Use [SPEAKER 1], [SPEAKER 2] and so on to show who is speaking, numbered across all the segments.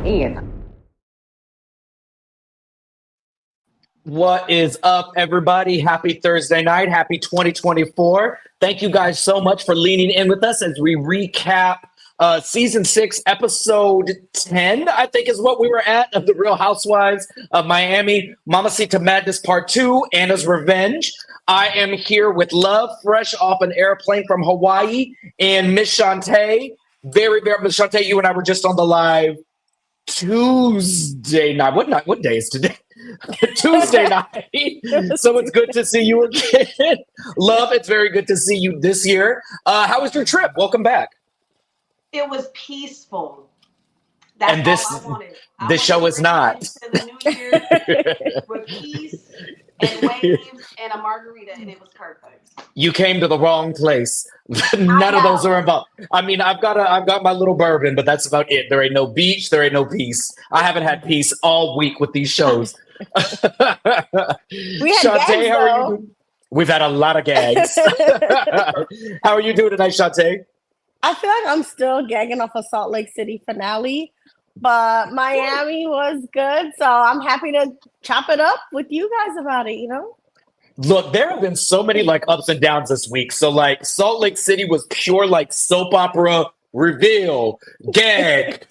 [SPEAKER 1] And
[SPEAKER 2] what is up, everybody? Happy Thursday night. Happy 2024. Thank you guys so much for leaning in with us as we recap season 6, episode 10, I think is what we were at, of The Real Housewives of Miami. Mamacita Madness Part 2, Anna's Revenge. I am here with Love, fresh off an airplane from Hawaii, and Miss Shantae. Miss Shantae, you and I were just on the live Tuesday night. What day is today? Tuesday night. So it's good to see you again. Love, it's very good to see you this year. How was your trip? Welcome back.
[SPEAKER 3] It was peaceful.
[SPEAKER 2] That's and this, all I wanted. This show is not.
[SPEAKER 3] To the new year with peace and waves and a margarita, and it was perfect.
[SPEAKER 2] You came to the wrong place. None of those are involved. I mean, I've got my little bourbon, but that's about it. There ain't no beach. There ain't no peace. I haven't had peace all week with these shows.
[SPEAKER 4] We had
[SPEAKER 2] Shantae,
[SPEAKER 4] gags,
[SPEAKER 2] how are you doing? We've had a lot of gags. How are you doing tonight, Shantae?
[SPEAKER 4] I feel like I'm still gagging off a Salt Lake City finale, but Miami was good, so I'm happy to chop it up with you guys about it, you know?
[SPEAKER 2] Look, there have been so many like ups and downs this week. So like Salt Lake City was pure like soap opera reveal, gag,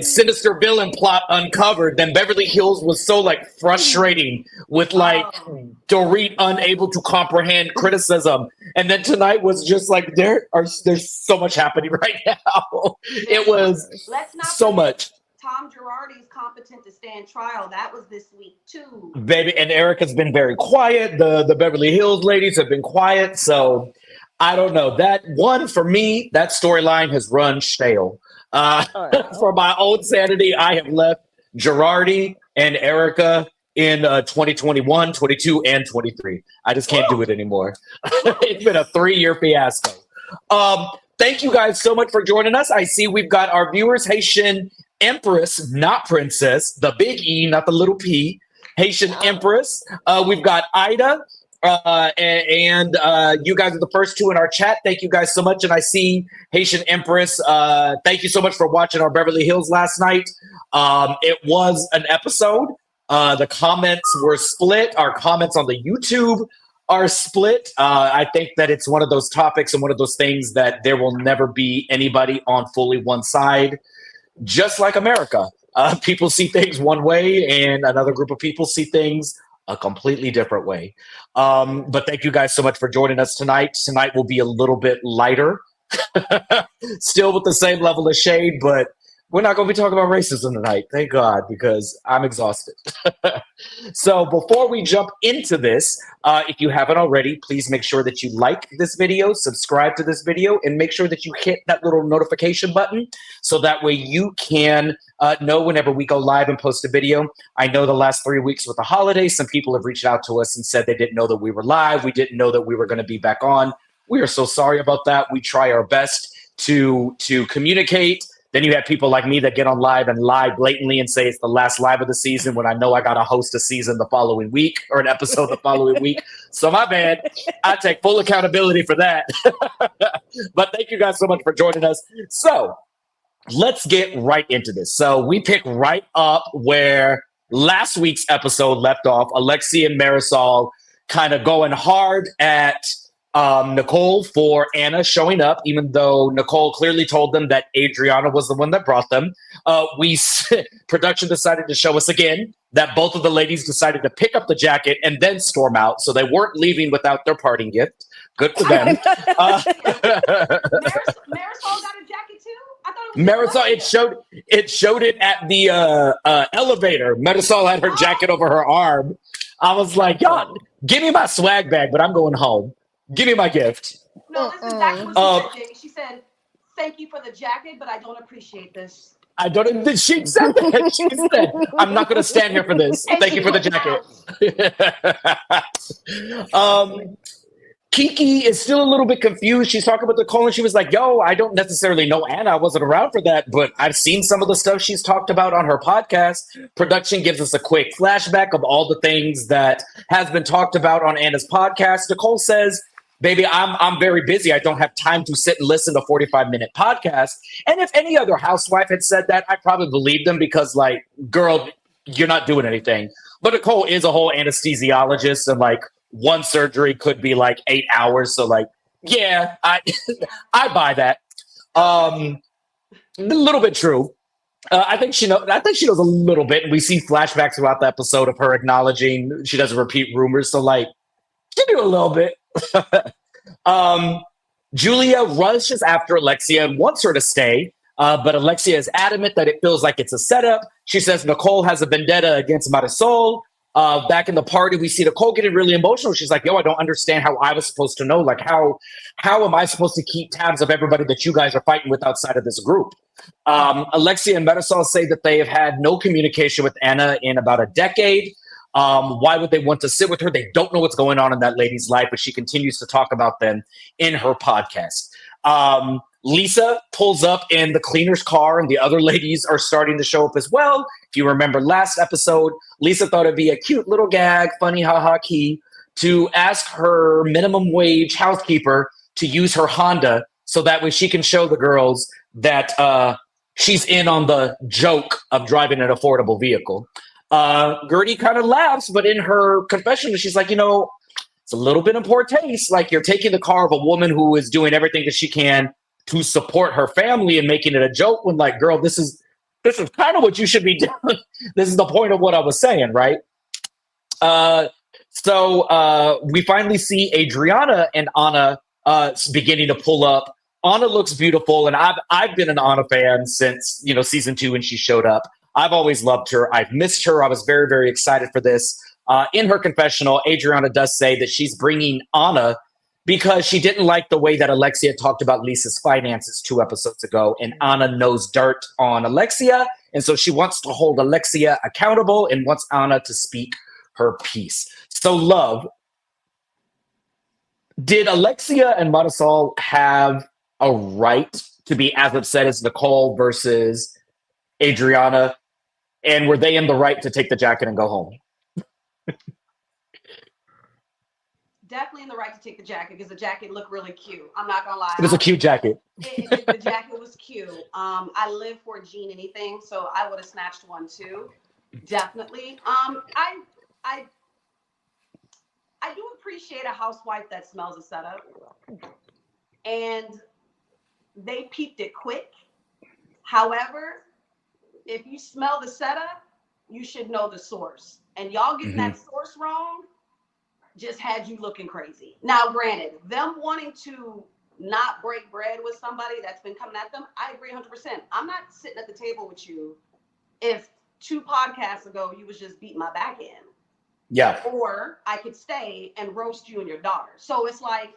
[SPEAKER 2] sinister villain plot uncovered. Then Beverly Hills was so like frustrating with like Dorit unable to comprehend criticism. And then tonight was just like there's so much happening right now. It was so much.
[SPEAKER 3] Tom Girardi's competent to stand trial. That was this week too.
[SPEAKER 2] Baby, and Erica's been very quiet. The Beverly Hills ladies have been quiet. So I don't know. That one, for me, that storyline has run stale. For my own sanity, I have left Girardi and Erica in 2021, 22, and 23. I just can't do it anymore. It's been a 3-year fiasco. Thank you guys so much for joining us. I see we've got our viewers, Haitian Empress, not Princess, the big E, not the little P, Haitian Empress. We've got Ida, and you guys are the first two in our chat. Thank you guys so much. And I see Haitian Empress. Thank you so much for watching our Beverly Hills last night. It was an episode. The comments were split. Our comments on the YouTube are split. I think that it's one of those topics and one of those things that there will never be anybody on fully one side. Just like America, people see things one way and another group of people see things a completely different way. But thank you guys so much for joining us tonight. Tonight will be a little bit lighter, still with the same level of shade, but we're not going to be talking about racism tonight, thank God, because I'm exhausted. So before we jump into this, if you haven't already, please make sure that you like this video, subscribe to this video, and make sure that you hit that little notification button so that way you can know whenever we go live and post a video. I know the last 3 weeks with the holidays, some people have reached out to us and said they didn't know that we were live. We didn't know that we were going to be back on. We are so sorry about that. We try our best to communicate. Then you have people like me that get on live and lie blatantly and say it's the last live of the season when I know I got to host a season the following week or an episode the following week. So my bad. I take full accountability for that. But thank you guys so much for joining us. So let's get right into this. So we pick right up where last week's episode left off. Alexi and Marisol kind of going hard at Nicole for Anna showing up, even though Nicole clearly told them that Adriana was the one that brought them. Production decided to show us again that both of the ladies decided to pick up the jacket and then storm out, so they weren't leaving without their parting gift. Good for them.
[SPEAKER 3] Marisol got a jacket too? I thought it was
[SPEAKER 2] Marisol, it showed it at the elevator. Marisol had her jacket over her arm. I was like, y'all, give me my swag bag, but I'm going home. Give me my gift.
[SPEAKER 3] No, this is exactly what she said, Jamie. She said, thank you for the jacket, but I don't appreciate this.
[SPEAKER 2] I don't. She said that. She said, I'm not going to stand here for this. Thank you for the jacket. Kiki is still a little bit confused. She's talking about Nicole, and she was like, yo, I don't necessarily know Anna. I wasn't around for that, but I've seen some of the stuff she's talked about on her podcast. Production gives us a quick flashback of all the things that has been talked about on Anna's podcast. Nicole says, baby, I'm very busy. I don't have time to sit and listen to 45-minute podcasts. And if any other housewife had said that, I probably believe them because, like, girl, you're not doing anything. But Nicole is a whole anesthesiologist, and like one surgery could be like 8 hours. So like, yeah, I I buy that. A little bit true. I think she knows. I think she knows a little bit. And we see flashbacks throughout the episode of her acknowledging she doesn't repeat rumors. So like, she knew a little bit. um, Julia rushes after Alexia and wants her to stay, but Alexia is adamant that it feels like it's a setup. She says Nicole has a vendetta against Marisol. Back in the party, we see Nicole getting really emotional. She's like, "Yo, I don't understand how I was supposed to know. Like, how am I supposed to keep tabs of everybody that you guys are fighting with outside of this group?" Alexia and Marisol say that they have had no communication with Anna in about a decade. Why would they want to sit with her? They don't know what's going on in that lady's life, but she continues to talk about them in her podcast. Lisa pulls up in the cleaner's car, and the other ladies are starting to show up as well. If you remember last episode, Lisa thought it'd be a cute little gag, funny haha key, to ask her minimum wage housekeeper to use her Honda so that way she can show the girls that she's in on the joke of driving an affordable vehicle. Gertie kind of laughs, but in her confession, she's like, it's a little bit in poor taste. Like, you're taking the car of a woman who is doing everything that she can to support her family and making it a joke when, like, girl, this is kind of what you should be doing. This is the point of what I was saying, right? So we finally see Adriana and Anna beginning to pull up. Anna looks beautiful, and I've been an Anna fan since season 2 when she showed up. I've always loved her. I've missed her. I was very, very excited for this. In her confessional, Adriana does say that she's bringing Anna because she didn't like the way that Alexia talked about Lisa's finances 2 episodes ago, and Anna knows dirt on Alexia, and so she wants to hold Alexia accountable and wants Anna to speak her piece. So, love, did Alexia and Marisol have a right to be as upset as Nicole versus Adriana? And were they in the right to take the jacket and go home?
[SPEAKER 3] Definitely in the right to take the jacket because the jacket looked really cute. I'm not gonna lie.
[SPEAKER 2] It was a cute jacket.
[SPEAKER 3] The jacket was cute. I live for a jean anything, so I would have snatched one too. Definitely. I do appreciate a housewife that smells a setup, and they peeped it quick. However, if you smell the setup, you should know the source. And y'all getting that source wrong just had you looking crazy. Now, granted, them wanting to not break bread with somebody that's been coming at them, I agree 100%. I'm not sitting at the table with you if 2 podcasts ago you was just beating my back in.
[SPEAKER 2] Yeah.
[SPEAKER 3] Or I could stay and roast you and your daughter. So it's like,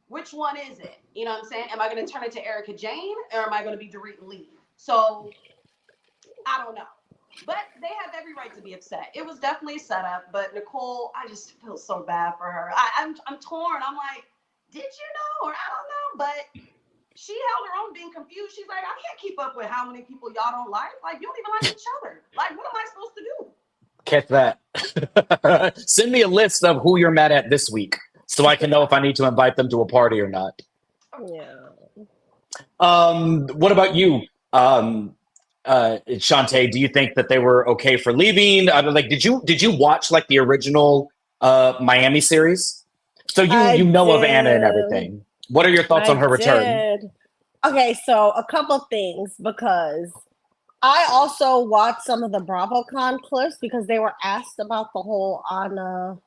[SPEAKER 3] which one is it? You know what I'm saying? Am I going to turn into Erica Jane or am I going to be Dorit and leave? So I don't know. But they have every right to be upset. It was definitely a setup, but Nicole, I just feel so bad for her. I'm torn. I'm like, did you know? Or I don't know. But she held her own being confused. She's like, I can't keep up with how many people y'all don't like. Like, you don't even like each other. Like, what am I supposed to do?
[SPEAKER 2] Catch that. Send me a list of who you're mad at this week so I can know if I need to invite them to a party or not.
[SPEAKER 4] Yeah.
[SPEAKER 2] What about you? Shantae, do you think that they were okay for leaving? Like, did you watch like the original Miami series? So you know of Anna and everything. What are your thoughts on her return?
[SPEAKER 4] Okay, so a couple things because I also watched some of the BravoCon clips because they were asked about the whole Anna,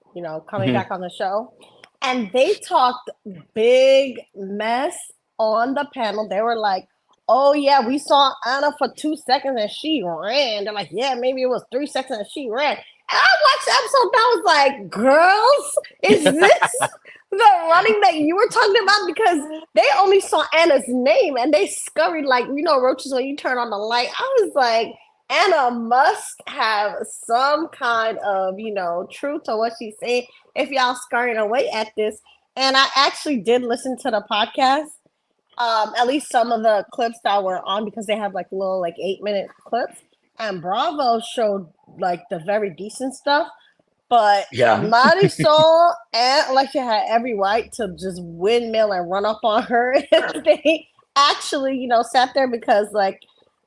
[SPEAKER 4] coming back on the show, and they talked big mess on the panel. They were like, oh yeah, we saw Anna for 2 seconds and she ran. They're like, yeah, maybe it was 3 seconds and she ran. And I watched the episode and I was like, girls, is this the running that you were talking about? Because they only saw Anna's name and they scurried like, roaches when you turn on the light. I was like, Anna must have some kind of, truth to what she's saying if y'all scurrying away at this. And I actually did listen to the podcast. At least some of the clips that were on because they have like little 8-minute clips, and Bravo showed like the very decent stuff. But
[SPEAKER 2] Yeah.
[SPEAKER 4] Marisol and Alexia had every right to just windmill and run up on her if they actually, sat there because like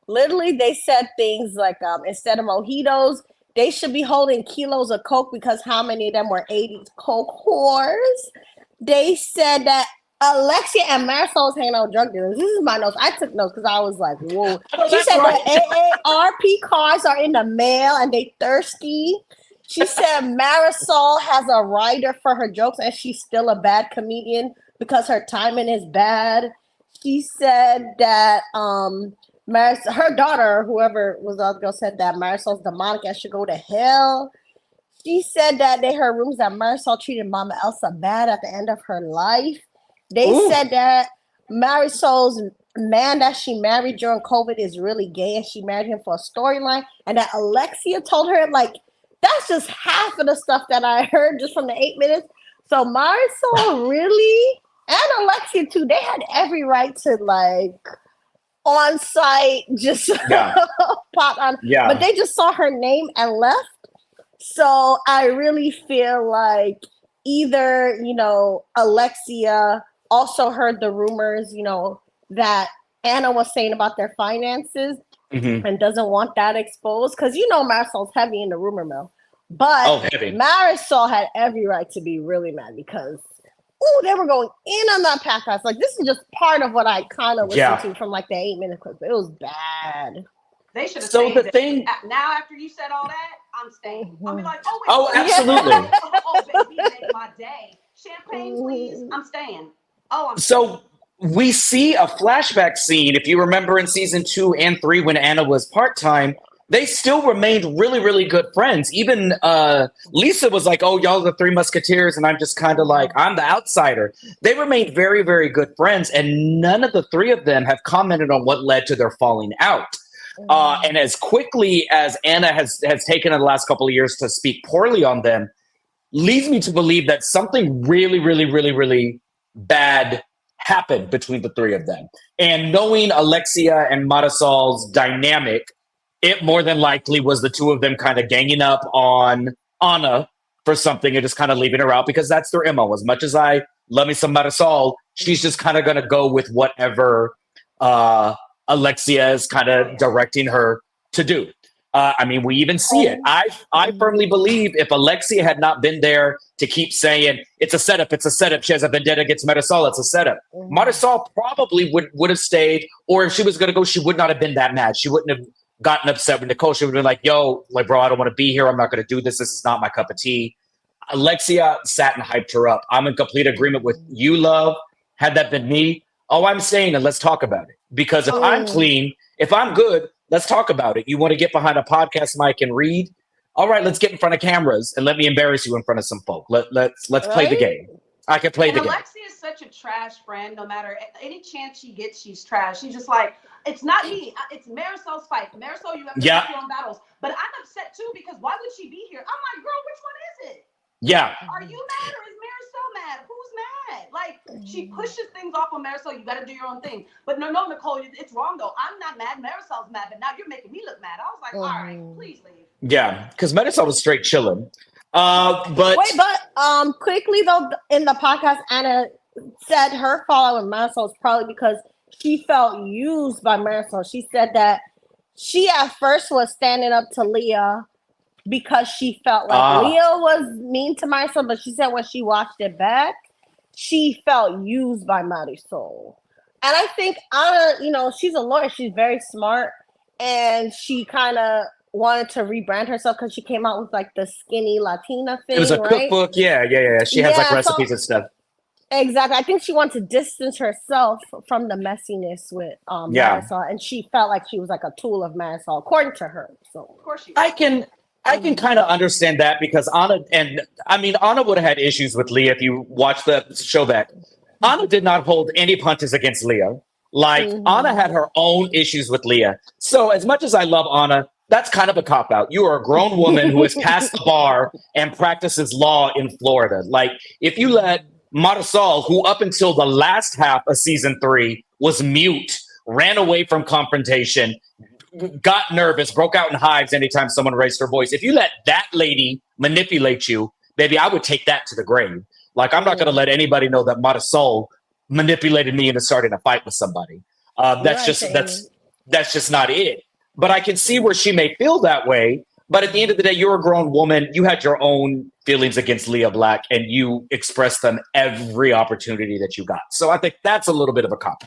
[SPEAKER 4] literally they said things like instead of mojitos, they should be holding kilos of Coke because how many of them were 80s Coke whores? They said that Alexia and Marisol was hanging out with drug dealers. This is my notes. I took notes because I was like, whoa. She said
[SPEAKER 2] right.
[SPEAKER 4] the AARP cards are in the mail and they thirsty. She said Marisol has a writer for her jokes and she's still a bad comedian because her timing is bad. She said that her daughter, whoever was the other girl, said that Marisol's demonic and should go to hell. She said that they heard rumors that Marisol treated Mama Elsa bad at the end of her life. They said that Marisol's man that she married during COVID is really gay and she married him for a storyline. And that Alexia told her, like, that's just half of the stuff that I heard just from the 8 minutes. So Marisol really, and Alexia too, they had every right to like on site just pop on. Yeah. But they just saw her name and left. So I really feel like either, Alexia also heard the rumors, that Anna was saying about their finances and doesn't want that exposed. Because, Marisol's heavy in the rumor mill. But Marisol had every right to be really mad because, they were going in on that podcast. Like, this is just part of what I kind of listened to from like the 8 minute clip. It was bad.
[SPEAKER 3] They should have
[SPEAKER 2] so the thing
[SPEAKER 3] now after you said all that, I'm staying. I'll be like,
[SPEAKER 2] absolutely.
[SPEAKER 3] Oh, baby, make my day. Champagne, please. I'm staying.
[SPEAKER 2] So we see a flashback scene. If you remember in season 2 and 3, when Anna was part-time, they still remained really, really good friends. Even Lisa was like, oh, y'all are the Three Musketeers. And I'm just kind of like, I'm the outsider. They remained very, very good friends. And none of the three of them have commented on what led to their falling out. And as quickly as Anna has taken in the last couple of years to speak poorly on them, leads me to believe that something really, really, really, really bad happened between the three of them. And knowing Alexia and Marisol's dynamic, it more than likely was the two of them kind of ganging up on Anna for something and just kind of leaving her out because that's their MO. As much as I love me some Marisol, she's just kind of going to go with whatever Alexia is kind of directing her to do. We even see it. I firmly believe if Alexia had not been there to keep saying, it's a setup, she has a vendetta against Marisol, it's a setup. Marisol probably would have stayed, or if she was going to go, she would not have been that mad. She wouldn't have gotten upset with Nicole. She would have been like, yo, like, bro, I don't want to be here. I'm not going to do this. This is not my cup of tea. Alexia sat and hyped her up. I'm in complete agreement with you, love. Had that been me, I'm staying and let's talk about it. Because if I'm clean, if I'm good, let's talk about it. You want to get behind a podcast mic and read? All right, let's get in front of cameras and let me embarrass you in front of some folk. Let's play the game. I can play the game.
[SPEAKER 3] Alexia is such a trash friend. No matter any chance she gets, she's trash. She's just like, it's not me. It's Marisol's fight. Marisol, you have to fight your own battles. But I'm upset too because why would she be here? I'm like, girl, which one is it?
[SPEAKER 2] Yeah.
[SPEAKER 3] Are you mad or is Marisol mad? Who's mad? Like, she pushes things off on Marisol. You got to do your own thing. But no, Nicole, it's wrong though. I'm not mad. Marisol's mad, but now you're making me look mad. I was like, all right, please leave. Yeah,
[SPEAKER 2] because Marisol was straight chilling. But
[SPEAKER 4] quickly though, in the podcast, Anna said her fallout with Marisol is probably because she felt used by Marisol. She said that she at first was standing up to Leah because she felt like Leah was mean to Marisol, but she said when she watched it back, she felt used by Marisol. And I think Anna, she's a lawyer. She's very smart, and she kind of wanted to rebrand herself because she came out with like the skinny Latina thing.
[SPEAKER 2] It was a cookbook. Yeah. She has like recipes and stuff.
[SPEAKER 4] Exactly. I think she wanted to distance herself from the messiness with Marisol, and she felt like she was like a tool of Marisol, according to her. So of course
[SPEAKER 2] I can kind of understand that because Anna would have had issues with Leah if you watch the show back. Anna did not hold any punches against Leah. Like Anna had her own issues with Leah. So as much as I love Anna, that's kind of a cop-out. You are a grown woman who has passed the bar and practices law in Florida. Like, if you let Marisol, who up until the last half of season 3 was mute, ran away from confrontation, got nervous, broke out in hives anytime someone raised her voice. If you let that lady manipulate you, baby, I would take that to the grave. Like, I'm not going to let anybody know that Marisol manipulated me into starting a fight with somebody. That's just not it. But I can see where she may feel that way. But at the end of the day, you're a grown woman. You had your own feelings against Leah Black, and you expressed them every opportunity that you got. So I think that's a little bit of a cop.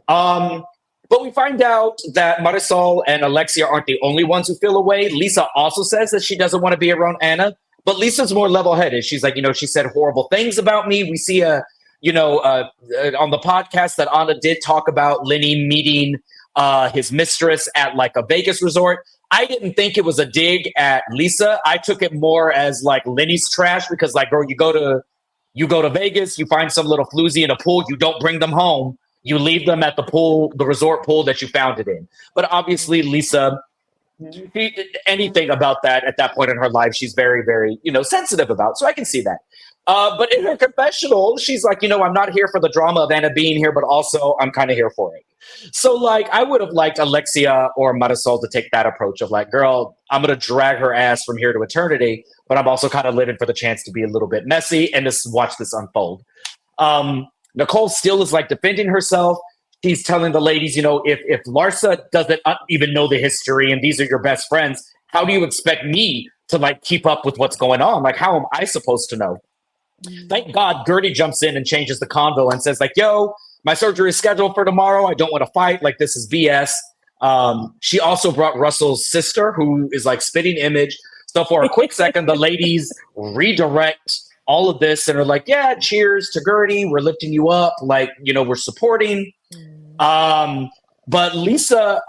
[SPEAKER 2] But we find out that Marisol and Alexia aren't the only ones who feel away. Lisa also says that she doesn't want to be around Anna, but Lisa's more level-headed. She's like, she said horrible things about me. We see on the podcast that Anna did talk about Lenny meeting his mistress at like a Vegas resort. I didn't think it was a dig at Lisa. I took it more as like Lenny's trash because, like, girl, you go to Vegas, you find some little floozy in a pool, you don't bring them home. You leave them at the pool, the resort pool that you found it in. But obviously, Lisa, anything about that at that point in her life, she's very, very, sensitive about. So I can see that. But in her confessional, she's like, I'm not here for the drama of Anna being here, but also I'm kind of here for it. So, like, I would have liked Alexia or Marisol to take that approach of like, girl, I'm going to drag her ass from here to eternity, but I'm also kind of living for the chance to be a little bit messy and just watch this unfold. Nicole still is like defending herself. She's telling the ladies, if Larsa doesn't even know the history and these are your best friends, how do you expect me to like keep up with what's going on? Like, how am I supposed to know? Thank God Gertie jumps in and changes the convo and says like, yo, my surgery is scheduled for tomorrow. I don't want to fight. Like, this is BS. She also brought Russell's sister, who is like spitting image. So for a quick second, the ladies redirect all of this and are like, yeah, cheers to Gertie. We're lifting you up. Like, we're supporting. But Lisa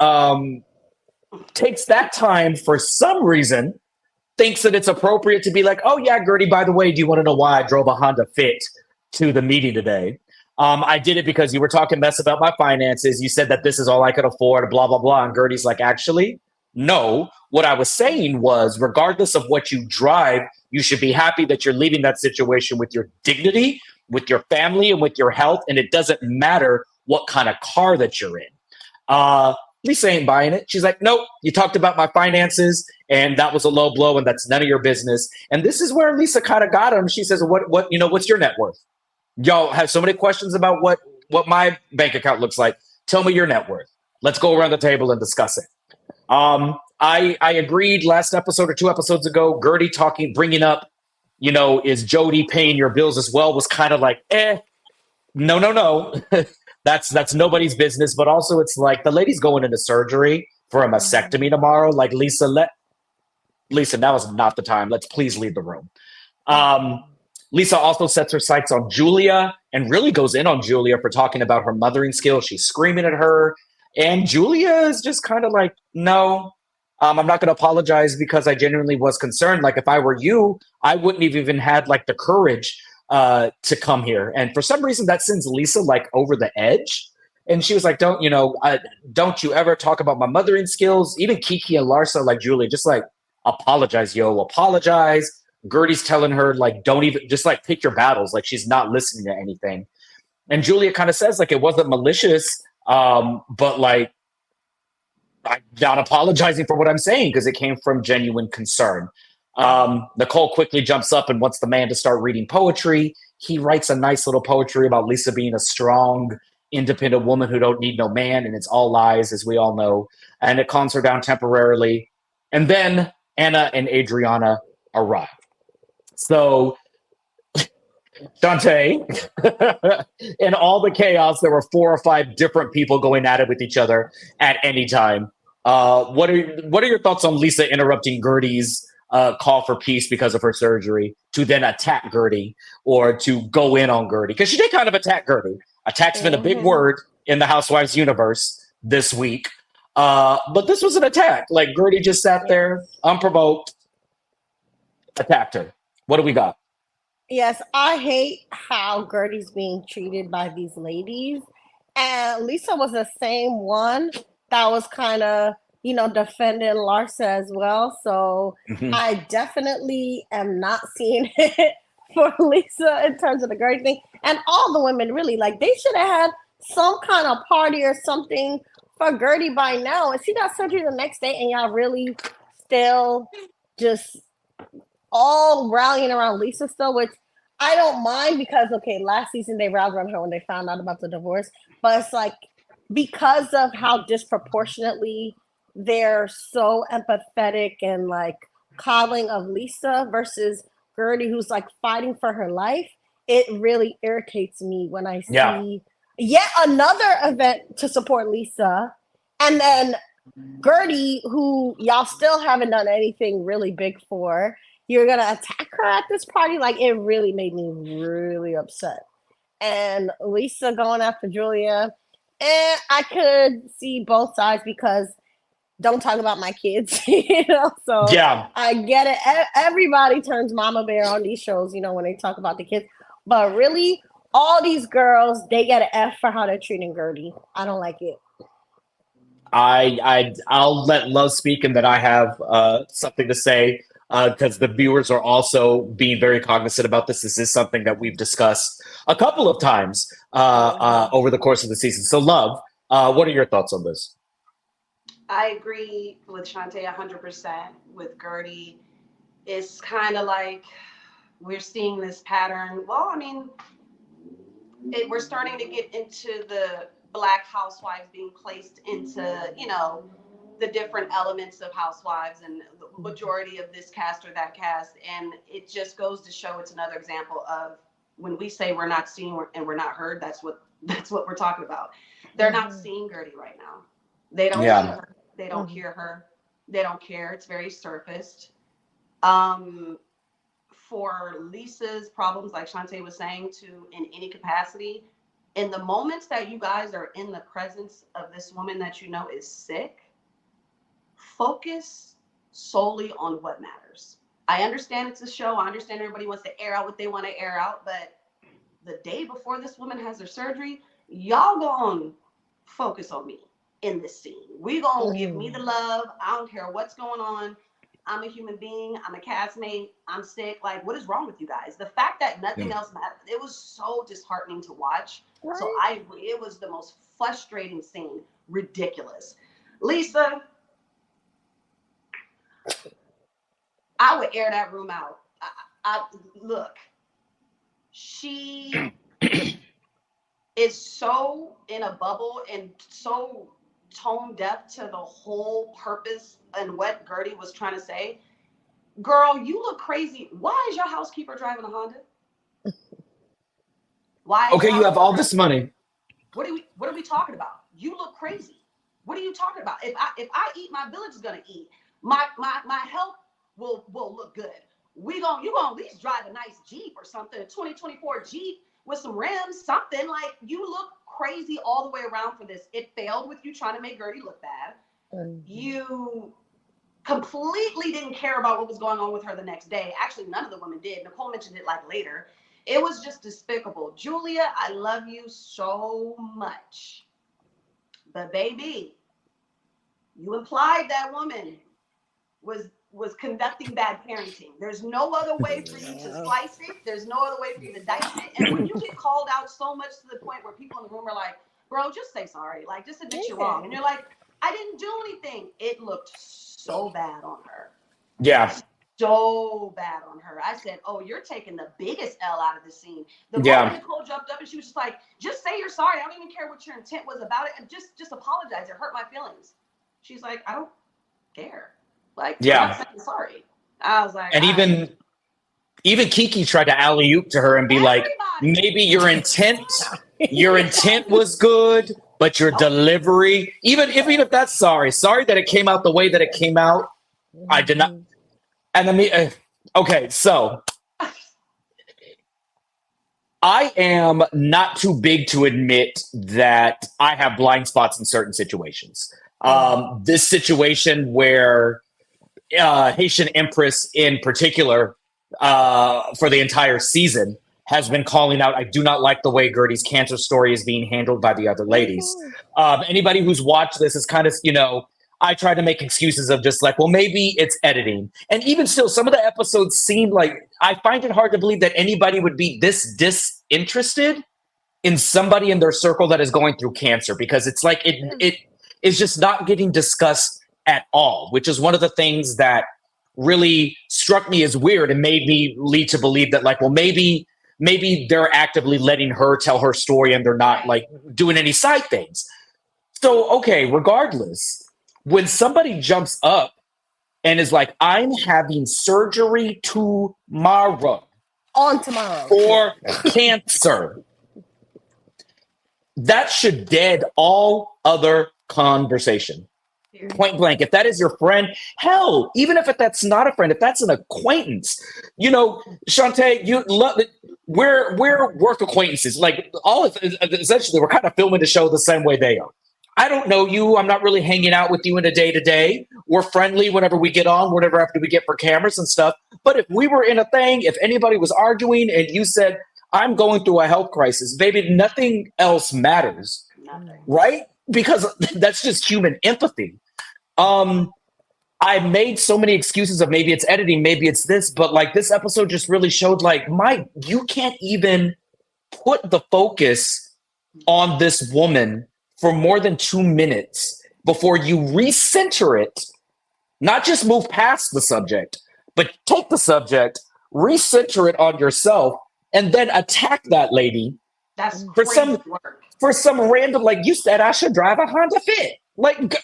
[SPEAKER 2] takes that time for some reason, thinks that it's appropriate to be like, oh yeah, Gertie, by the way, do you want to know why I drove a Honda Fit to the meeting today? I did it because you were talking mess about my finances. You said that this is all I could afford, blah, blah, blah. And Gertie's like, actually, no. What I was saying was, regardless of what you drive, you should be happy that you're leaving that situation with your dignity, with your family, and with your health. And it doesn't matter what kind of car that you're in. Lisa ain't buying it. She's like, nope, you talked about my finances and that was a low blow and that's none of your business. And this is where Lisa kind of got him. She says, what's your net worth? Y'all have so many questions about what my bank account looks like. Tell me your net worth. Let's go around the table and discuss it. I agreed last episode or 2 episodes ago, Gertie bringing up, is Jody paying your bills as well, was kind of like, no. That's nobody's business. But also it's like the lady's going into surgery for a mastectomy tomorrow. Like, Lisa, now is not the time. Let's please leave the room. Lisa also sets her sights on Julia and really goes in on Julia for talking about her mothering skills. She's screaming at her. And Julia is just kind of like, no, I'm not going to apologize because I genuinely was concerned. Like, if I were you, I wouldn't have even had like the courage to come here. And for some reason that sends Lisa like over the edge. And she was like, don't you ever talk about my mothering skills. Even Kiki and Larsa, like Julia, just like, apologize. Gertie's telling her like, don't even, just like pick your battles. Like, she's not listening to anything. And Julia kind of says like, it wasn't malicious. But like, I'm not apologizing for what I'm saying because it came from genuine concern. Nicole quickly jumps up and wants the man to start reading poetry. He writes a nice little poetry about Lisa being a strong, independent woman who don't need no man, and it's all lies, as we all know. And it calms her down temporarily. And then Anna and Adriana arrive. So Dante, in all the chaos, there were 4 or 5 different people going at it with each other at any time. What are your thoughts on Lisa interrupting Gertie's call for peace because of her surgery to then attack Gertie or to go in on Gertie? Because she did kind of attack Gertie. Attack's been a big word in the Housewives universe this week. But this was an attack. Like, Gertie just sat there unprovoked, attacked her. What do we got?
[SPEAKER 4] Yes, I hate how Gertie's being treated by these ladies. And Lisa was the same one that was kind of, defending Larsa as well. So I definitely am not seeing it for Lisa in terms of the Gertie thing. And all the women really, like, they should have had some kind of party or something for Gertie by now, and she got surgery the next day, and y'all really still just all rallying around Lisa still, which I don't mind because okay, last season they rallied around her when they found out about the divorce, but it's like because of how disproportionately they're so empathetic and like coddling of Lisa versus Gertie, who's like fighting for her life. It really irritates me when I see yet another event to support Lisa, and then Gertie, who y'all still haven't done anything really big for, you're gonna attack her at this party. Like it really made me really upset. And Lisa going after Julia, and I could see both sides because don't talk about my kids, So
[SPEAKER 2] Yeah.
[SPEAKER 4] I get it. Everybody turns mama bear on these shows, when they talk about the kids. But really, all these girls, they get an F for how they're treating Gertie. I don't like it.
[SPEAKER 2] I'll let Love speak, and then I have something to say because the viewers are also being very cognizant about this. This is something that we've discussed a couple of times over the course of the season. So, Love, what are your thoughts on this?
[SPEAKER 3] I agree with Shantae 100%. With Gertie, it's kind of like we're seeing this pattern. Well, I mean, we're starting to get into the Black housewives being placed into, the different elements of housewives and the majority of this cast or that cast. And it just goes to show it's another example of when we say we're not seen and we're not heard, that's what we're talking about. They're not seeing Gertie right now. They don't see her. They don't hear her. They don't care. It's very surfaced. For Lisa's problems, like Shantae was saying, in any capacity, in the moments that you guys are in the presence of this woman that you know is sick, focus solely on what matters. I understand it's a show. I understand everybody wants to air out what they want to air out, but the day before this woman has her surgery, y'all gonna focus on me in this scene. We gonna give me the love. I don't care what's going on. I'm a human being. I'm a castmate. I'm sick. Like, what is wrong with you guys? The fact that nothing else mattered, it was so disheartening to watch. Right. So I agree. It was the most frustrating scene. Ridiculous. Lisa, I would air that room out. Look, she is so in a bubble and so tone deaf to the whole purpose and what Gertie was trying to say. Girl, you look crazy. Why is your housekeeper driving a Honda? Why?
[SPEAKER 2] Okay, you have all this money.
[SPEAKER 3] What are we talking about? You look crazy. What are you talking about? If I eat, my village is gonna eat. My health will look good. You gonna at least drive a nice Jeep or something, a 2024 Jeep with some rims, something. Like, you look crazy all the way around for this. It failed with you trying to make Gertie look bad. You completely didn't care about what was going on with her the next day. Actually, none of the women did. Nicole mentioned it like later. It was just despicable. Julia, I love you so much. But baby, you implied that woman was conducting bad parenting. There's no other way for you to slice it. There's no other way for you to dice it. And when you get called out so much to the point where people in the room are like, bro, just say sorry. Like, just admit you're wrong. And you're like, I didn't do anything. It looked so bad on her.
[SPEAKER 2] Yeah.
[SPEAKER 3] So bad on her. I said, oh, you're taking the biggest L out of the scene. The moment Nicole jumped up and she was just like, just say you're sorry. I don't even care what your intent was about it. And just apologize. It hurt my feelings. She's like, I don't care. Like, I'm not saying sorry. I was like,
[SPEAKER 2] and even Kiki tried to alley-oop to her and be like, maybe your intent was good, but your delivery, even if that's sorry that it came out the way that it came out. I did not. And I mean, okay, so I am not too big to admit that I have blind spots in certain situations. This situation where Haitian Empress in particular for the entire season has been calling out, I do not like the way Gertie's cancer story is being handled by the other ladies. Anybody who's watched this is kind of, I try to make excuses of just like, well, maybe it's editing. And even still, some of the episodes seem like, I find it hard to believe that anybody would be this disinterested in somebody in their circle that is going through cancer, because it's like, it is just not getting discussed at all, which is one of the things that really struck me as weird and made me lead to believe that, like, well, maybe they're actively letting her tell her story and they're not like doing any side things. So, okay, regardless, when somebody jumps up and is like, I'm having surgery tomorrow.
[SPEAKER 4] On tomorrow.
[SPEAKER 2] For cancer. That should dead all other conversation. Point blank. If that is your friend, hell, even if that's not a friend, if that's an acquaintance, you know, Shantae, we're work acquaintances. Like essentially, we're kind of filming the show the same way they are. I don't know you. I'm not really hanging out with you in a day-to-day. We're friendly whenever we get on, whatever after we get for cameras and stuff. But if we were in a thing, if anybody was arguing and you said, I'm going through a health crisis, baby, nothing else matters.
[SPEAKER 3] Nothing.
[SPEAKER 2] Right? Because that's just human empathy. I made so many excuses of maybe it's editing, maybe it's this, but like this episode just really showed like, you can't even put the focus on this woman for more than 2 minutes before you recenter it, not just move past the subject, but take the subject, recenter it on yourself, and then attack that lady.
[SPEAKER 3] That's
[SPEAKER 2] for some random, like you said, I should drive a Honda Fit. Like,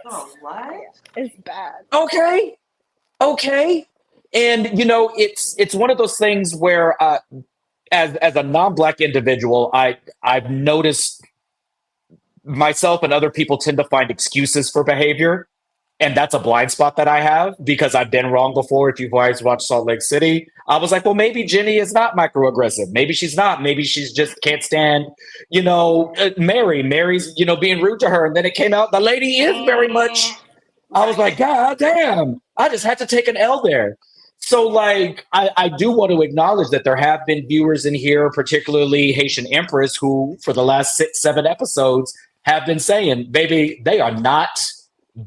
[SPEAKER 3] oh, what?
[SPEAKER 4] It's bad.
[SPEAKER 2] Okay. And you know, it's one of those things where, as a non-Black individual, I've noticed myself and other people tend to find excuses for behavior. And that's a blind spot that I have because I've been wrong before. If you've always watched Salt Lake City, I was like, well, maybe Jenny is not microaggressive. Maybe she's not. Maybe she's just can't stand, you know, Mary's, you know, being rude to her. And then it came out the lady is very much. I was like, God damn, I just had to take an L there. So like, I do want to acknowledge that there have been viewers in here, particularly Haitian Empress, who for the last 6-7 episodes have been saying, baby, they are not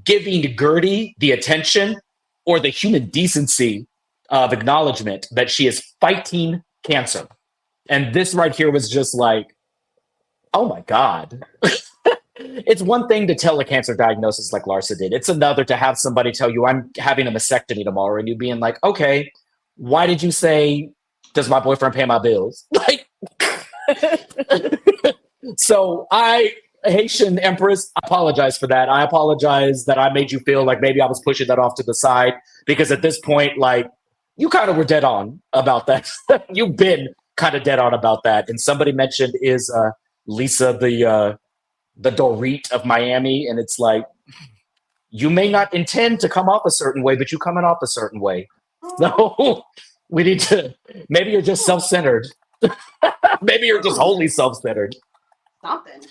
[SPEAKER 2] giving Gertie the attention or the human decency of acknowledgement that she is fighting cancer. And this right here was just like, oh my God. It's one thing to tell a cancer diagnosis like Larsa did. It's another to have somebody tell you, I'm having a mastectomy tomorrow, and you being like, okay, why did you say, does my boyfriend pay my bills? Like, so Haitian Empress, I apologize for that. I apologize that I made you feel like maybe I was pushing that off to the side, because at this point, like, you kind of were dead on about that. You've been kind of dead on about that. And somebody mentioned is Lisa the Dorit of Miami, and it's like, you may not intend to come off a certain way, but you coming off a certain way. So we need to, maybe you're just self-centered. Maybe you're just wholly self-centered.
[SPEAKER 3] Something.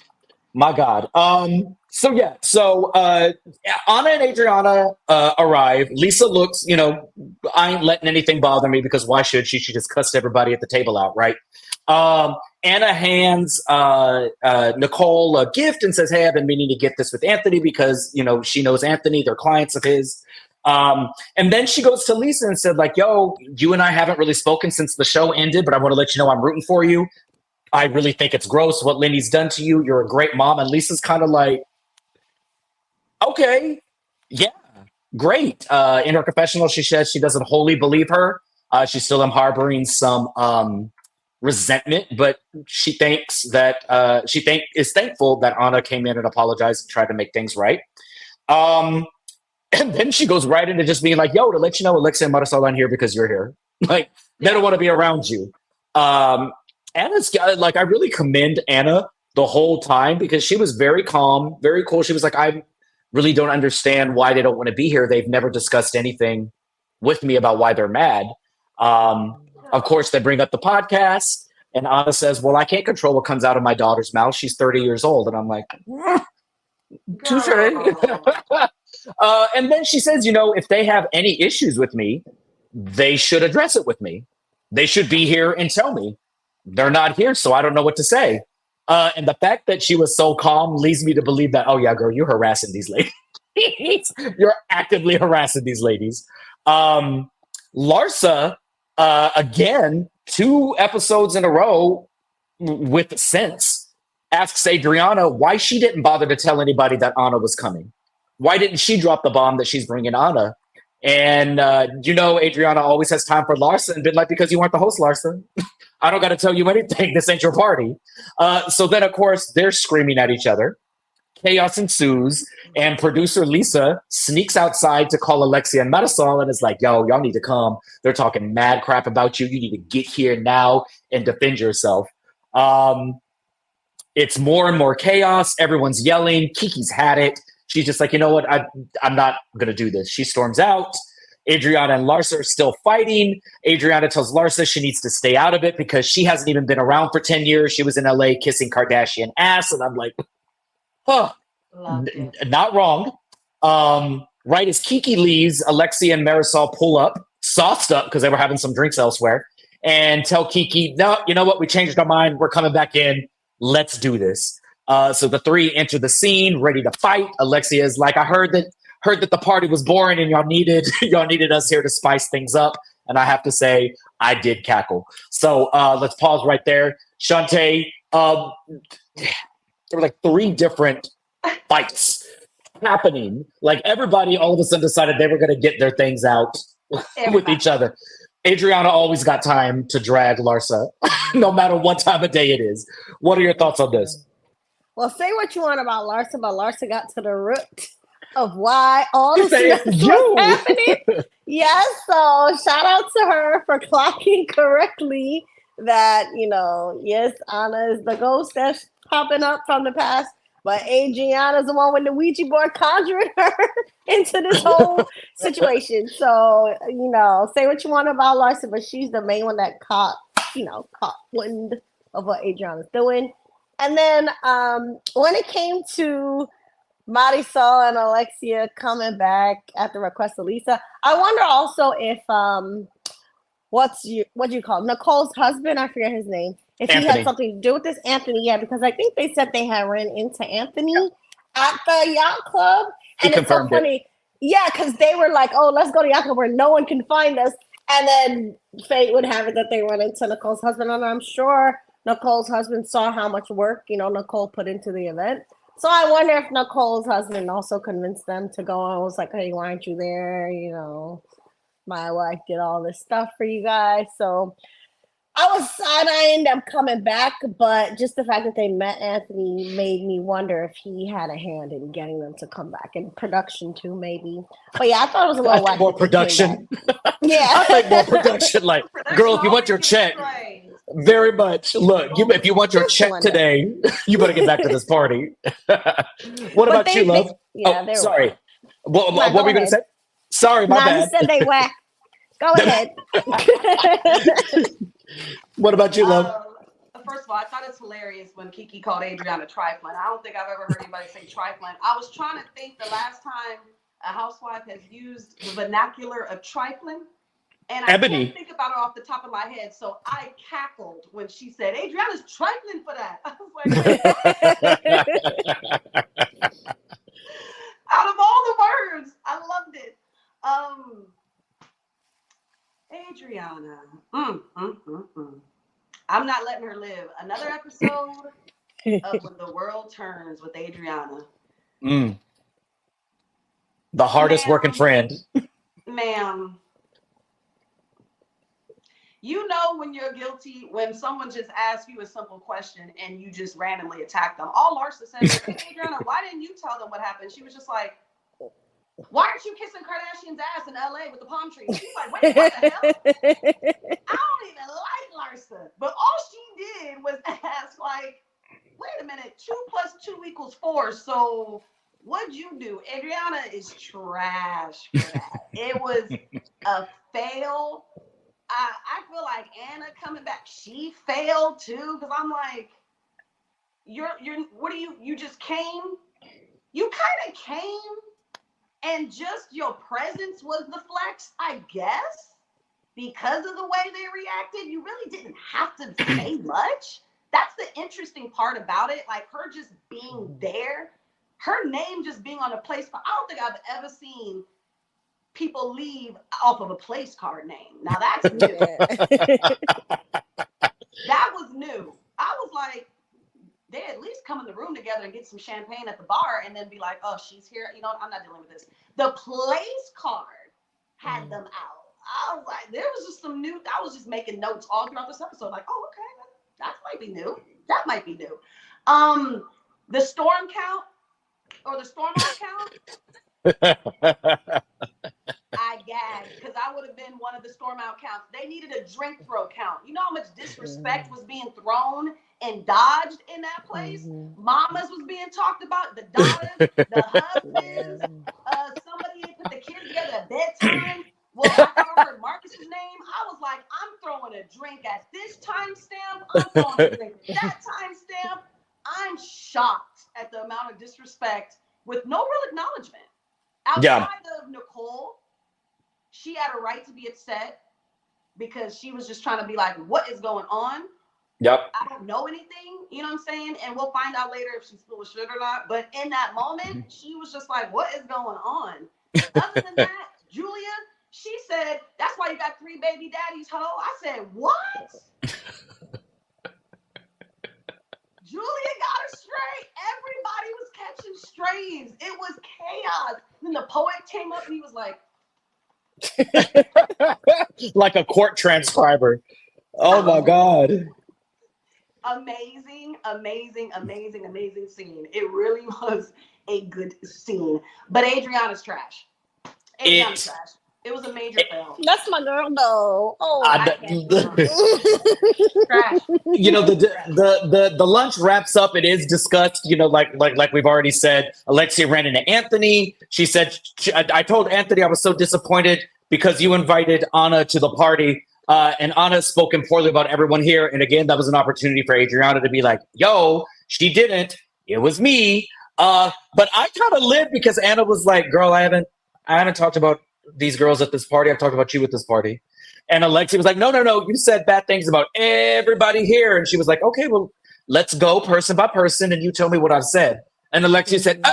[SPEAKER 2] My God. So Anna and Adriana arrive. Lisa looks, you know, I ain't letting anything bother me because why should she? She just cussed everybody at the table out, right? Anna hands Nicole a gift and says, hey, I've been meaning to get this with Anthony because, you know, she knows Anthony. They're clients of his. And then she goes to Lisa and said, like, yo, you and I haven't really spoken since the show ended, but I want to let you know I'm rooting for you. I really think it's gross what Lenny's done to you. You're a great mom. And Lisa's kind of like, okay, yeah, great. In her confessional, she says she doesn't wholly believe her. She still harboring some resentment, but she thinks that is thankful that Anna came in and apologized and tried to make things right. And then she goes right into just being like, yo, to let you know, Alexa and Marisol aren't here because you're here. Like, they don't want to be around you. Anna's like, I really commend Anna the whole time because she was very calm, very cool. She was like, I really don't understand why they don't want to be here. They've never discussed anything with me about why they're mad. Of course, they bring up the podcast, and Anna says, well, I can't control what comes out of my daughter's mouth. She's 30 years old. And I'm like, touche. And then she says, you know, if they have any issues with me, they should address it with me. They should be here and tell me. They're not here, so I don't know what to say. And the fact that she was so calm leads me to believe that, oh, yeah, girl, you're harassing these ladies. You're actively harassing these ladies. Larsa, again, 2 episodes in a row with sense. asks Adriana why she didn't bother to tell anybody that Anna was coming. Why didn't she drop the bomb that she's bringing Anna? And Adriana always has time for Larsa and been like, because you weren't the host, Larsa. I don't got to tell you anything. This ain't your party. So then, of course, they're screaming at each other. Chaos ensues, and producer Lisa sneaks outside to call Alexia and Marisol and is like, yo, y'all need to come. They're talking mad crap about you. You need to get here now and defend yourself. It's more and more chaos. Everyone's yelling. Kiki's had it. She's just like, you know what? I'm not going to do this. She storms out. Adriana and Larsa are still fighting. Adriana tells Larsa she needs to stay out of it because she hasn't even been around for 10 years. She was in LA kissing Kardashian ass. And I'm like, huh, not wrong. Right as Kiki leaves, Alexia and Marisol pull up, sauced up because they were having some drinks elsewhere, and tell Kiki, no, you know what? We changed our mind. We're coming back in. Let's do this. So the three enter the scene, ready to fight. Alexia is like, I heard that the party was boring and y'all needed us here to spice things up. And I have to say, I did cackle. So let's pause right there. Shantae, there were like 3 different fights happening. Like everybody all of a sudden decided they were going to get their things out with each other. Adriana always got time to drag Larsa, no matter what time of day it is. What are your thoughts on this?
[SPEAKER 4] Well, say what you want about Larsa, but Larsa got to the root of why all this was happening. Yes, so shout out to her for clocking correctly that, yes, Anna is the ghost that's popping up from the past, but Adriana's the one with the Ouija board conjuring her into this whole situation. So, say what you want about Larsa, but she's the main one that caught wind of what Adriana's doing. And then when it came to Marisol and Alexia coming back at the request of Lisa, I wonder also if what do you call Nicole's husband? I forget his name. If Anthony. He had something to do with this, Anthony, yeah, because I think they said they had ran into Anthony at the yacht club, and it's so funny, yeah, because they were like, "Oh, let's go to yacht club where no one can find us," and then fate would have it that they run into Nicole's husband, and I'm sure Nicole's husband saw how much work, Nicole put into the event. So I wonder if Nicole's husband also convinced them to go and was like, hey, why aren't you there? My wife did all this stuff for you guys. So I was side-eyeing them coming back, but just the fact that they met Anthony made me wonder if he had a hand in getting them to come back. And production too, maybe. But yeah, I thought it was a little wacky.
[SPEAKER 2] More production.
[SPEAKER 4] Yeah.
[SPEAKER 2] I think more production. Like, girl, if you want your check, very much. Look, if you want your check today, you better get back to this party. What about you, love? Sorry. What were you going to say? Sorry, my bad.
[SPEAKER 4] I just said they whack. Go ahead.
[SPEAKER 2] What about you, love?
[SPEAKER 3] First of all, I thought it's hilarious when Kiki called Adriana trifling. I don't think I've ever heard anybody say trifling. I was trying to think the last time a housewife has used the vernacular of trifling, and I can't think about it off the top of my head. So I cackled when she said, Adriana's trifling for that. I was like, out of all the words, I loved it. Adriana. I'm not letting her live another episode of When the World Turns with Adriana.
[SPEAKER 2] The hardest working friend.
[SPEAKER 3] Ma'am. When you're guilty, when someone just asks you a simple question and you just randomly attack them. All Larsa said was, hey, Adriana, why didn't you tell them what happened? She was just like, why aren't you kissing Kardashian's ass in LA with the palm trees? She's like, wait, what the hell? I don't even like Larsa. But all she did was ask, like, wait a minute, 2 + 2 = 4. So what'd you do? Adriana is trash for that. It was a fail. I feel like Anna coming back, she failed too. Because I'm like, you just came? You kind of came. And just your presence was the flex, I guess, because of the way they reacted. You really didn't have to say much. That's the interesting part about it. Like her just being there, her name just being on a place card. I don't think I've ever seen people leave off of a place card name. Now that's new. That was new. I was like, they at least come in the room together and get some champagne at the bar and then be like, oh, she's here. You know, I'm not dealing with this. The place card had them out. I was like, there was just some new, I was just making notes all throughout this episode. Like, oh, okay, that might be new. That might be new. The storm count or the storm out count. I gagged because I would have been one of the storm out counts. They needed a drink throw count. You know how much disrespect was being thrown and dodged in that place? Mamas was being talked about, the daughters, the husbands, somebody put the kids together at bedtime. Well, after I heard Marcus's name, I was like, I'm throwing a drink at this timestamp. I'm throwing a drink at that timestamp. I'm shocked at the amount of disrespect with no real acknowledgement. Outside of Nicole, she had a right to be upset because she was just trying to be like, what is going on?
[SPEAKER 2] Yep.
[SPEAKER 3] I don't know anything, you know what I'm saying? And we'll find out later if she's full of shit or not. But in that moment, she was just like, what is going on? Other than that, Julia, she said, that's why you got 3 baby daddies, ho. I said, what? Julia got her straight. Everybody was catching strays. It was chaos. Then the poet came up and he was like,
[SPEAKER 2] like a court transcriber. Oh my God.
[SPEAKER 3] Amazing, amazing, amazing, amazing scene. It really was a good scene. But Adriana's trash. Adriana's trash. It was a major fail.
[SPEAKER 4] That's my girl, though. Oh,
[SPEAKER 3] trash.
[SPEAKER 2] You know, the lunch wraps up. It is discussed. You know, like we've already said. Alexia ran into Anthony. She said, "I told Anthony I was so disappointed because you invited Anna to the party, and Anna spoken poorly about everyone here. And again, that was an opportunity for Adriana to be like, yo, she didn't. It was me. But I kind of lived because Anna was like, girl, I haven't talked about these girls at this party. I've talked about you at this party." And Alexia was like, no, you said bad things about everybody here. And she was like, okay, well, let's go person by person and you tell me what I've said. And Alexia said,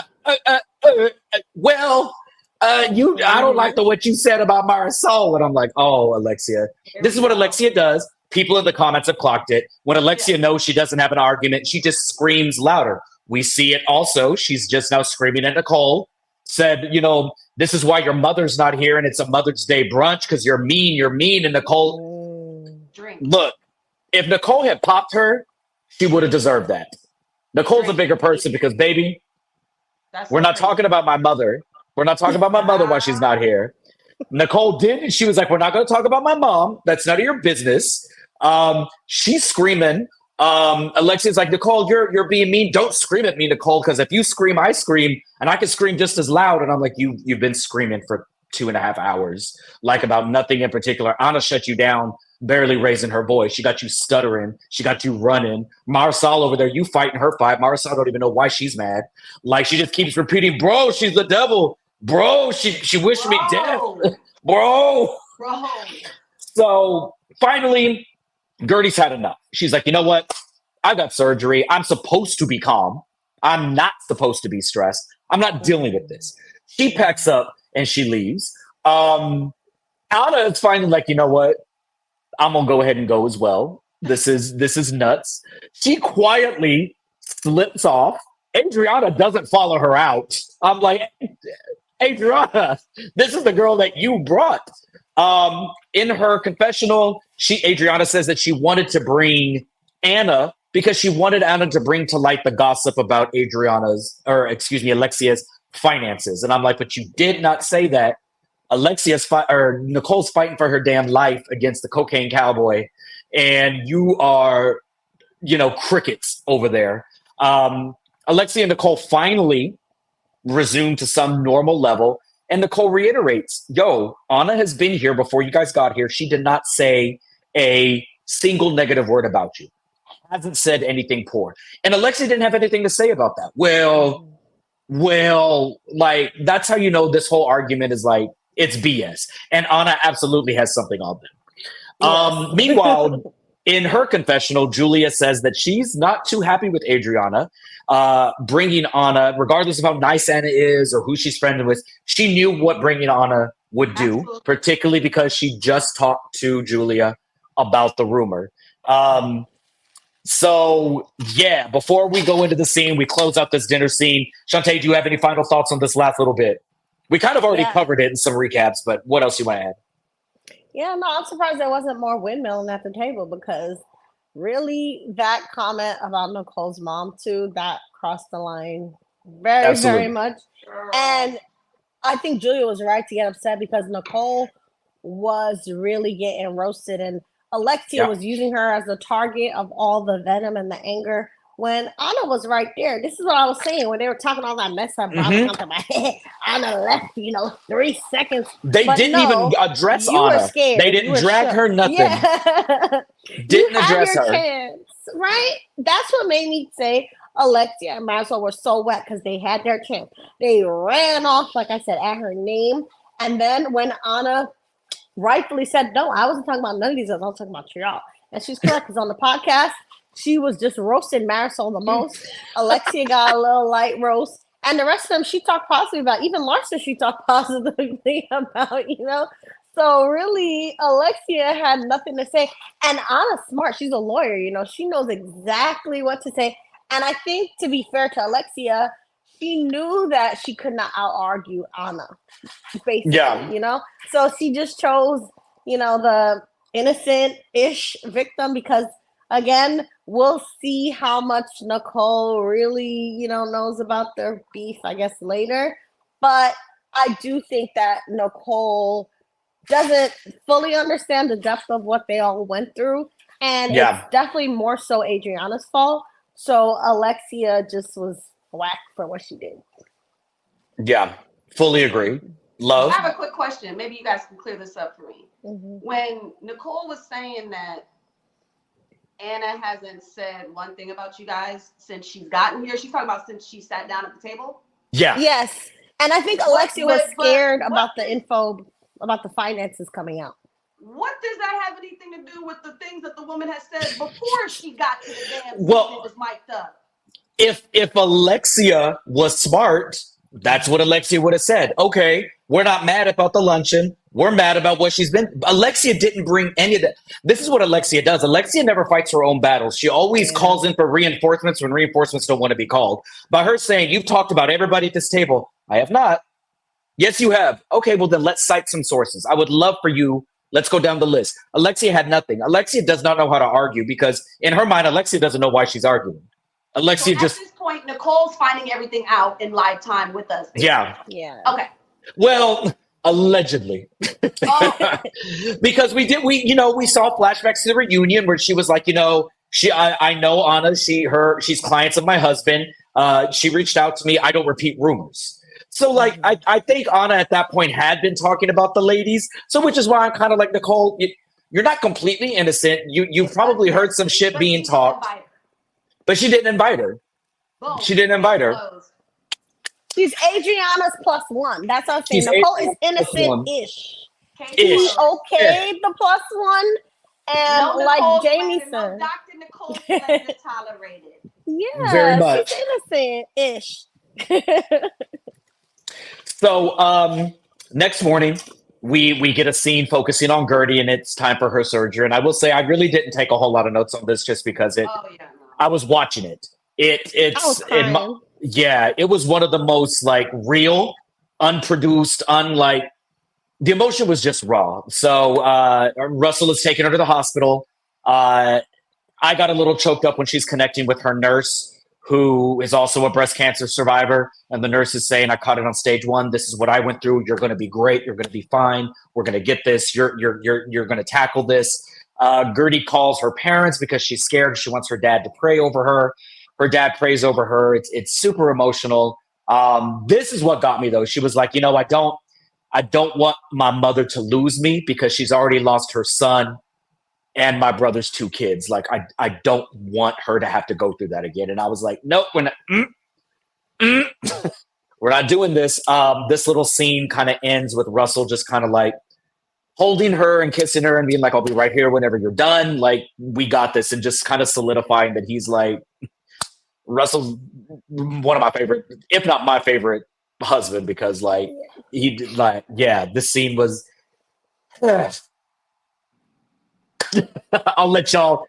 [SPEAKER 2] well, I don't like what you said about Marisol. And I'm like, oh, Alexia, this is what Alexia does. People in the comments have clocked it. When Alexia knows she doesn't have an argument, she just screams louder. We see it also. She's just now screaming at Nicole. Said, you know, this is why your mother's not here and it's a Mother's Day brunch because you're mean. And Nicole, look, if Nicole had popped her, she would have deserved that. Nicole's a bigger person because, baby, we're not talking about my mother. We're not talking about my mother while she's not here. Nicole did, and she was like, we're not going to talk about my mom. That's none of your business. She's screaming. Alexia's like, Nicole, you're being mean. Don't scream at me, Nicole, because if you scream, I scream, and I can scream just as loud. And I'm like, you've been screaming for 2.5 hours, like about nothing in particular. Anna shut you down, barely raising her voice. She got you stuttering. She got you running. Marisol over there, you fighting her fight. Marisol don't even know why she's mad. Like, she just keeps repeating, bro, she's the devil. Bro, she wished me death. Bro. So finally, Gertie's had enough. She's like, you know what? I got surgery. I'm supposed to be calm. I'm not supposed to be stressed. I'm not dealing with this. She packs up and she leaves. Anna is finally like, you know what? I'm gonna go ahead and go as well. This is nuts. She quietly slips off. Adriana doesn't follow her out. I'm like, Adriana, this is the girl that you brought. In her confessional, Adriana says that she wanted to bring Anna because she wanted Anna to bring to light the gossip about Alexia's finances. And I'm like, but you did not say that. Nicole's fighting for her damn life against the cocaine cowboy, and you are, crickets over there. Alexia and Nicole finally resume to some normal level. And Nicole reiterates, yo, Anna has been here before you guys got here. She did not say a single negative word about you. Hasn't said anything poor. And Alexia didn't have anything to say about that. Well, like, that's how you know this whole argument is like, it's BS. And Anna absolutely has something on them. Yes. Meanwhile, in her confessional, Julia says that she's not too happy with Adriana bringing Anna, regardless of how nice Anna is or who she's friendly with. She knew what bringing Anna would do, particularly because she just talked to Julia about the rumor. So, yeah, before we go into the scene, we close out this dinner scene. Shantae, do you have any final thoughts on this last little bit? We kind of already covered it in some recaps, but what else you want to add?
[SPEAKER 4] Yeah, no, I'm surprised there wasn't more windmilling at the table because really that comment about Nicole's mom too, that crossed the line very, very
[SPEAKER 2] Absolutely.
[SPEAKER 4] much. And I think Julia was right to get upset because Nicole was really getting roasted and Alexia was using her as the target of all the venom and the anger when Anna was right there. This is what I was saying when they were talking all that mess up. Anna left, 3 seconds.
[SPEAKER 2] They
[SPEAKER 4] but
[SPEAKER 2] didn't even address
[SPEAKER 4] you were
[SPEAKER 2] Anna.
[SPEAKER 4] scared.
[SPEAKER 2] They didn't drag her nothing.
[SPEAKER 4] Yeah.
[SPEAKER 2] Didn't
[SPEAKER 4] you had
[SPEAKER 2] address
[SPEAKER 4] your
[SPEAKER 2] her.
[SPEAKER 4] chance, right? That's what made me say Alexia and Maxwell were so wet because they had their chance. They ran off, like I said, at her name. And then when Anna rightfully said, no, I wasn't talking about none of these others. I was talking about y'all. And she's correct because on the podcast, she was just roasting Marisol the most. Alexia got a little light roast. And the rest of them, she talked positively about. Even Larsa, she talked positively about, So really, Alexia had nothing to say. And Anna's smart. She's a lawyer, She knows exactly what to say. And I think, to be fair to Alexia, she knew that she could not out-argue Anna, basically, So she just chose, the innocent-ish victim because, again, we'll see how much Nicole really, knows about their beef, I guess, later. But I do think that Nicole doesn't fully understand the depth of what they all went through. And it's definitely more so Adriana's fault. So Alexia just was whack for what she did.
[SPEAKER 2] Yeah, fully agree. Love.
[SPEAKER 3] I have a quick question. Maybe you guys can clear this up for me. When Nicole was saying that Anna hasn't said one thing about you guys since she's gotten here, she's talking about since she sat down at the table?
[SPEAKER 2] Yeah.
[SPEAKER 4] Yes. And I think Alexia was scared about the info, about the finances coming out.
[SPEAKER 3] What does that have anything to do with the things that the woman has said before she got to the damn scene and was mic'd up?
[SPEAKER 2] If Alexia was smart, that's what Alexia would have said. Okay, we're not mad about the luncheon. We're mad about what she's been. Alexia didn't bring any of that. This is what Alexia does. Alexia never fights her own battles. She always calls in for reinforcements when reinforcements don't want to be called. By her saying, you've talked about everybody at this table. I have not. Yes, you have. Okay, well then let's cite some sources. I would love for you. Let's go down the list. Alexia had nothing. Alexia does not know how to argue because in her mind, Alexia doesn't know why she's arguing. Alexia
[SPEAKER 3] so at this point, Nicole's finding everything out in live time with us. Basically.
[SPEAKER 4] Yeah.
[SPEAKER 3] Okay.
[SPEAKER 2] Well, allegedly. Because we saw flashbacks to the reunion where she was like, I know Anna, she's clients of my husband. She reached out to me. I don't repeat rumors. So I think Anna at that point had been talking about the ladies. So which is why I'm kind of like, Nicole, you're not completely innocent. You've probably heard some shit being talked. But she didn't invite her.
[SPEAKER 3] Boom.
[SPEAKER 2] She didn't invite her.
[SPEAKER 4] She's Adriana's +1. That's what I'm saying. Nicole is innocent-ish. She okayed the +1. And
[SPEAKER 3] no
[SPEAKER 4] like Jamie said.
[SPEAKER 3] No Dr. Nicole Slender tolerated.
[SPEAKER 4] Yeah,
[SPEAKER 2] very much.
[SPEAKER 4] She's innocent-ish.
[SPEAKER 2] So next morning, we get a scene focusing on Gertie, and it's time for her surgery. And I will say I really didn't take a whole lot of notes on this just because I was watching it. It was one of the most real, unproduced, the emotion was just raw. So Russell is taking her to the hospital. I got a little choked up when she's connecting with her nurse, who is also a breast cancer survivor. And the nurse is saying, I caught it on stage 1. This is what I went through. You're going to be great. You're going to be fine. We're going to get this. You're going to tackle this. Gertie calls her parents because she's scared. She wants her dad to pray over her. Her dad prays over her. It's super emotional. This is what got me though. She was like, I don't want my mother to lose me because she's already lost her son and my brother's 2 kids. I don't want her to have to go through that again. And I was like, nope, we're not, we're not doing this. This little scene kind of ends with Russell just kind of holding her and kissing her and being like, I'll be right here whenever you're done. We got this. And just kind of solidifying that he's Russell's one of my favorite, if not my favorite husband, because this scene was, I'll let y'all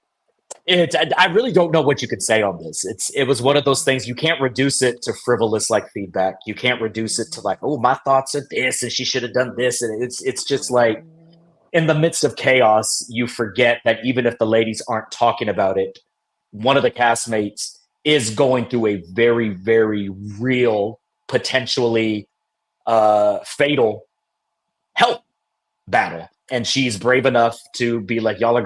[SPEAKER 2] I really don't know what you could say on this. It was one of those things you can't reduce it to frivolous like feedback. You can't reduce it to like, oh, my thoughts are this, and she should have done this, and it's just like in the midst of chaos, you forget that even if the ladies aren't talking about it, one of the castmates is going through a very, very real, potentially fatal health battle, and she's brave enough to be like, y'all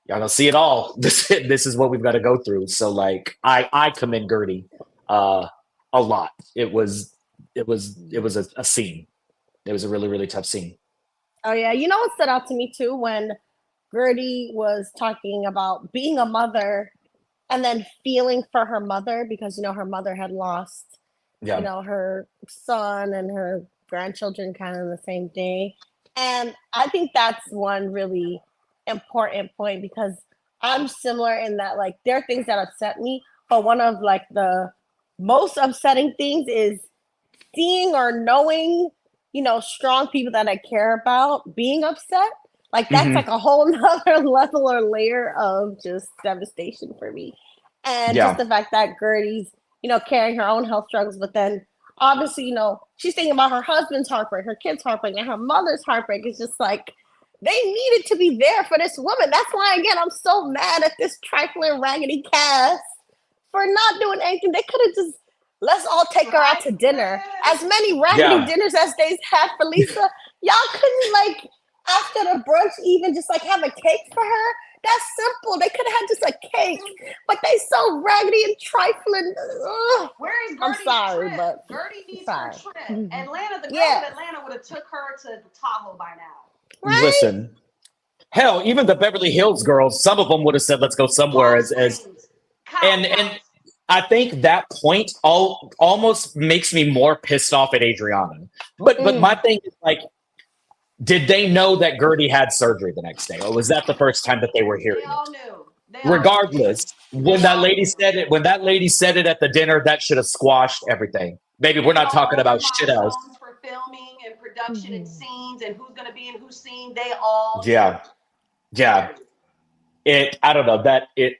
[SPEAKER 2] gonna see it all. This is what we've got to go through. So like I commend Gertie a lot. It was a scene. It was a really, really tough scene.
[SPEAKER 4] Oh yeah, you know what stood out to me too when Gertie was talking about being a mother and then feeling for her mother because her mother had lost her son and her grandchildren kind of the same day. And I think that's one really important point because I'm similar in that like there are things that upset me, but one of like the most upsetting things is seeing or knowing strong people that I care about being upset. Like that's like a whole nother level or layer of just devastation for me. And just the fact that Gertie's carrying her own health struggles, but then obviously she's thinking about her husband's heartbreak, her kids' heartbreak, and her mother's heartbreak. It's just like they needed to be there for this woman. That's why, again, I'm so mad at this trifling raggedy cast for not doing anything. They could have just, let's all take her out to dinner. As many raggedy dinners as they had for Lisa. Y'all couldn't, like, after the brunch, even just, like, have a cake for her? That's simple. They could have had just a cake. But they so raggedy and trifling. Ugh.
[SPEAKER 3] Where is Gertie's
[SPEAKER 4] I'm sorry,
[SPEAKER 3] trip?
[SPEAKER 4] but
[SPEAKER 3] Gertie needs her trip. Atlanta, the girls
[SPEAKER 4] Yeah.
[SPEAKER 3] of Atlanta would have took her to Tahoe by now.
[SPEAKER 4] Right?
[SPEAKER 2] Listen, hell, even the Beverly Hills girls, some of them would have said, "Let's go somewhere." And I think that point almost makes me more pissed off at Adriana. But my thing is like, did they know that Gertie had surgery the next day, or was that the first time that they were hearing
[SPEAKER 3] They all
[SPEAKER 2] it?
[SPEAKER 3] knew.
[SPEAKER 2] Regardless, when that lady said it at the dinner, that should have squashed everything. Baby, we're not talking about shit else.
[SPEAKER 3] For filming and production and scenes and who's going to be in whose scene, they all
[SPEAKER 2] Yeah. I don't know that it.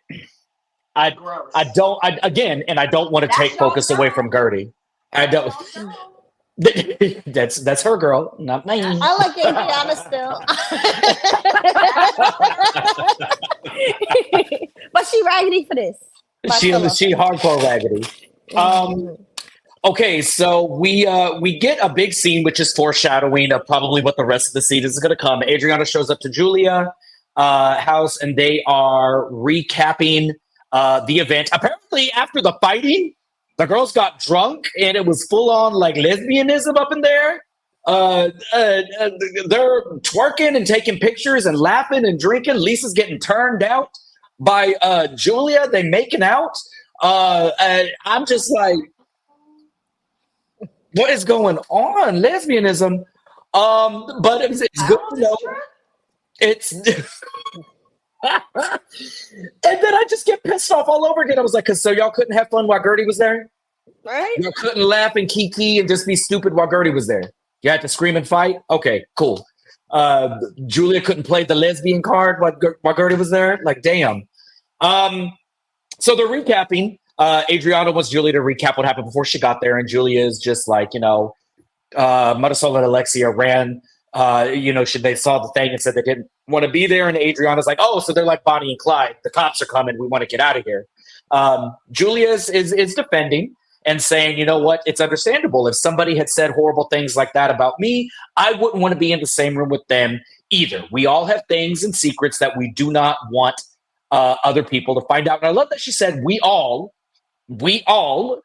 [SPEAKER 2] I don't want to take focus away from Gertie. I don't. That's her girl, not mine.
[SPEAKER 4] I like Adriana still. But she raggedy for this.
[SPEAKER 2] She hardcore raggedy. Okay, so we get a big scene, which is foreshadowing of probably what the rest of the season is going to come. Adriana shows up to Julia house, and they are recapping the event. Apparently, after the fighting, the girls got drunk, and it was full on like lesbianism up in there. They're twerking and taking pictures and laughing and drinking. Lisa's getting turned out by Julia. They making out. I'm just like, what is going on? Lesbianism. But it's good to know. It's and then I just get pissed off all over again. I was like, so y'all couldn't have fun while Gertie was there?
[SPEAKER 4] Right?
[SPEAKER 2] Y'all couldn't laugh and kiki and just be stupid while Gertie was there. You had to scream and fight? Okay, cool. Julia couldn't play the lesbian card while Gertie was there? Like, damn. So they're recapping. Adriana wants Julia to recap what happened before she got there, and Julia is just like, Marisol and Alexia ran. They saw the thing and said they didn't want to be there, and Adriana's like, oh, so they're like Bonnie and Clyde. The cops are coming. We want to get out of here. Julia is defending and saying, you know what? It's understandable. If somebody had said horrible things like that about me, I wouldn't want to be in the same room with them either. We all have things and secrets that we do not want other people to find out. And I love that she said, we all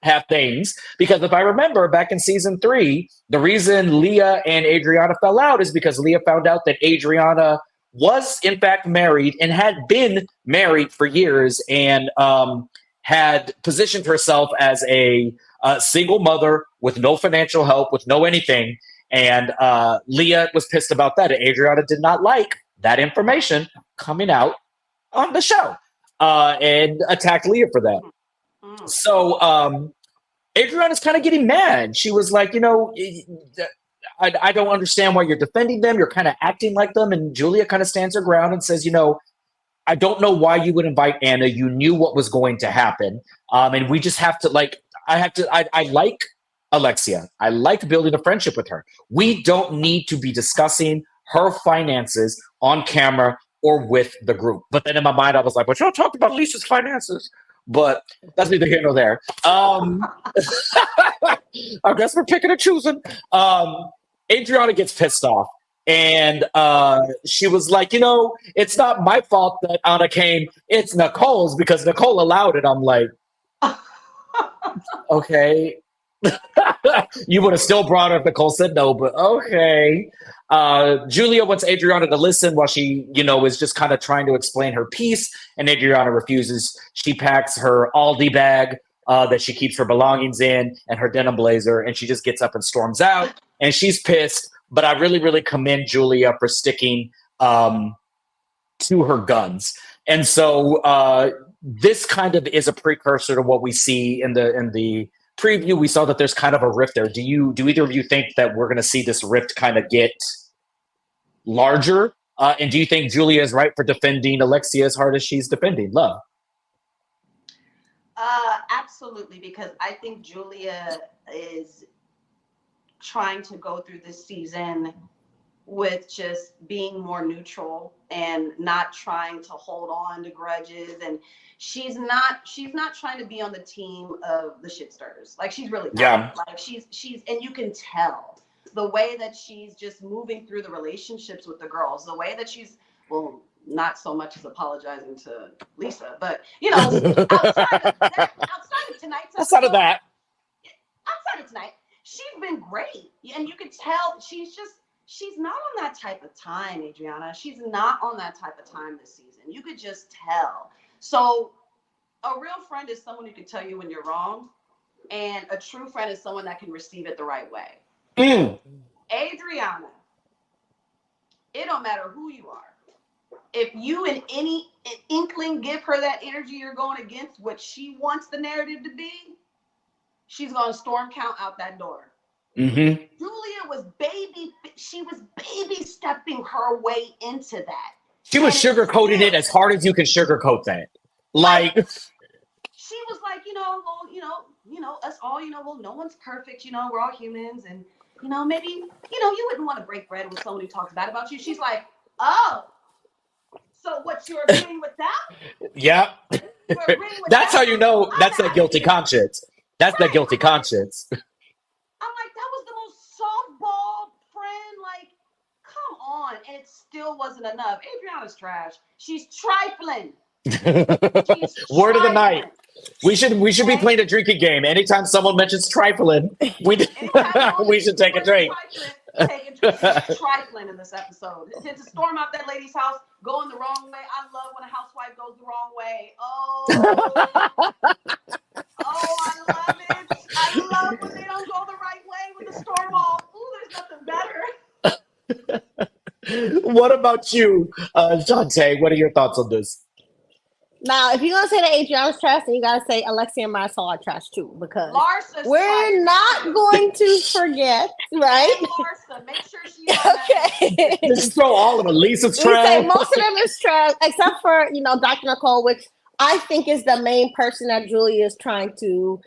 [SPEAKER 2] have things, because if I remember back in season 3, the reason Leah and Adriana fell out is because Leah found out that Adriana was in fact married and had been married for years and had positioned herself as a single mother with no financial help, with no anything. And Leah was pissed about that. And Adriana did not like that information coming out on the show and attacked Leah for that. So Adriana's kind of getting mad. She was like, I don't understand why you're defending them. You're kind of acting like them. And Julia kind of stands her ground and says, I don't know why you would invite Anna. You knew what was going to happen. And we just have to I like Alexia. I like building a friendship with her. We don't need to be discussing her finances on camera or with the group. But then in my mind, I was like, but y'all talked about Lisa's finances. But that's neither here nor there. I guess we're picking and choosing. Adriana gets pissed off. And she was like, it's not my fault that Anna came. It's Nicole's because Nicole allowed it. I'm like, okay. You would have still brought her if Nicole said no, but okay. Julia wants Adriana to listen while she, is just kind of trying to explain her piece. And Adriana refuses. She packs her Aldi bag that she keeps her belongings in and her denim blazer. And she just gets up and storms out. And she's pissed. But I really, really commend Julia for sticking to her guns. And so this kind of is a precursor to what we see in the preview. We saw that there's kind of a rift there. Do either of you think that we're going to see this rift kind of get larger? And do you think Julia is right for defending Alexia as hard as she's defending Love?
[SPEAKER 3] Absolutely, because I think Julia is trying to go through this season with just being more neutral and not trying to hold on to grudges, and she's not trying to be on the team of the shit stirrers. Like, she's really not.
[SPEAKER 2] Yeah.
[SPEAKER 3] Like she's and you can tell the way that she's just moving through the relationships with the girls, the way that she's, well, not so much as apologizing to Lisa, but outside of tonight, she's been great. And you could tell she's not on that type of time, Adriana. She's not on that type of time this season. You could just tell. So a real friend is someone who can tell you when you're wrong. And a true friend is someone that can receive it the right way. Adriana, it don't matter who you are. If you in any inkling give her that energy you're going against what she wants the narrative to be, she's going to storm count out that door.
[SPEAKER 2] Mm-hmm.
[SPEAKER 3] Julia was baby stepping her way into that.
[SPEAKER 2] She was sugarcoating it as hard as you can sugarcoat that. Like,
[SPEAKER 3] she was like, us all, well, no one's perfect, we're all humans, and maybe, you wouldn't want to break bread with someone who talks bad about you. She's like, oh, so what, you're agreeing with that?
[SPEAKER 2] Yeah. That's how you know that's that guilty conscience. That's that guilty conscience.
[SPEAKER 3] I'm like, that was the most softball friend. Like, come on. And it still wasn't enough. Adriana's trash. She's trifling.
[SPEAKER 2] Word of the night. We should be playing a drinking game. Anytime someone mentions trifling, we should take a drink.
[SPEAKER 3] Trifling in this episode. To storm out that lady's house, going the wrong way. I love when a housewife goes the wrong way. I love it. I love when they don't go the right way with the storm off. Ooh, there's nothing better.
[SPEAKER 2] What about you, Shantae? What are your thoughts on this?
[SPEAKER 4] Now, if you're going to say that Adriana's trash, then you got to say Alexia and Marisol are trash too, because we're not going to forget, right?
[SPEAKER 3] And Larsa, make sure she's okay.
[SPEAKER 2] Just throw all of them. Lisa's trash.
[SPEAKER 4] We say most of them is trash, except for, Dr. Nicole, which I think is the main person that Julia is trying to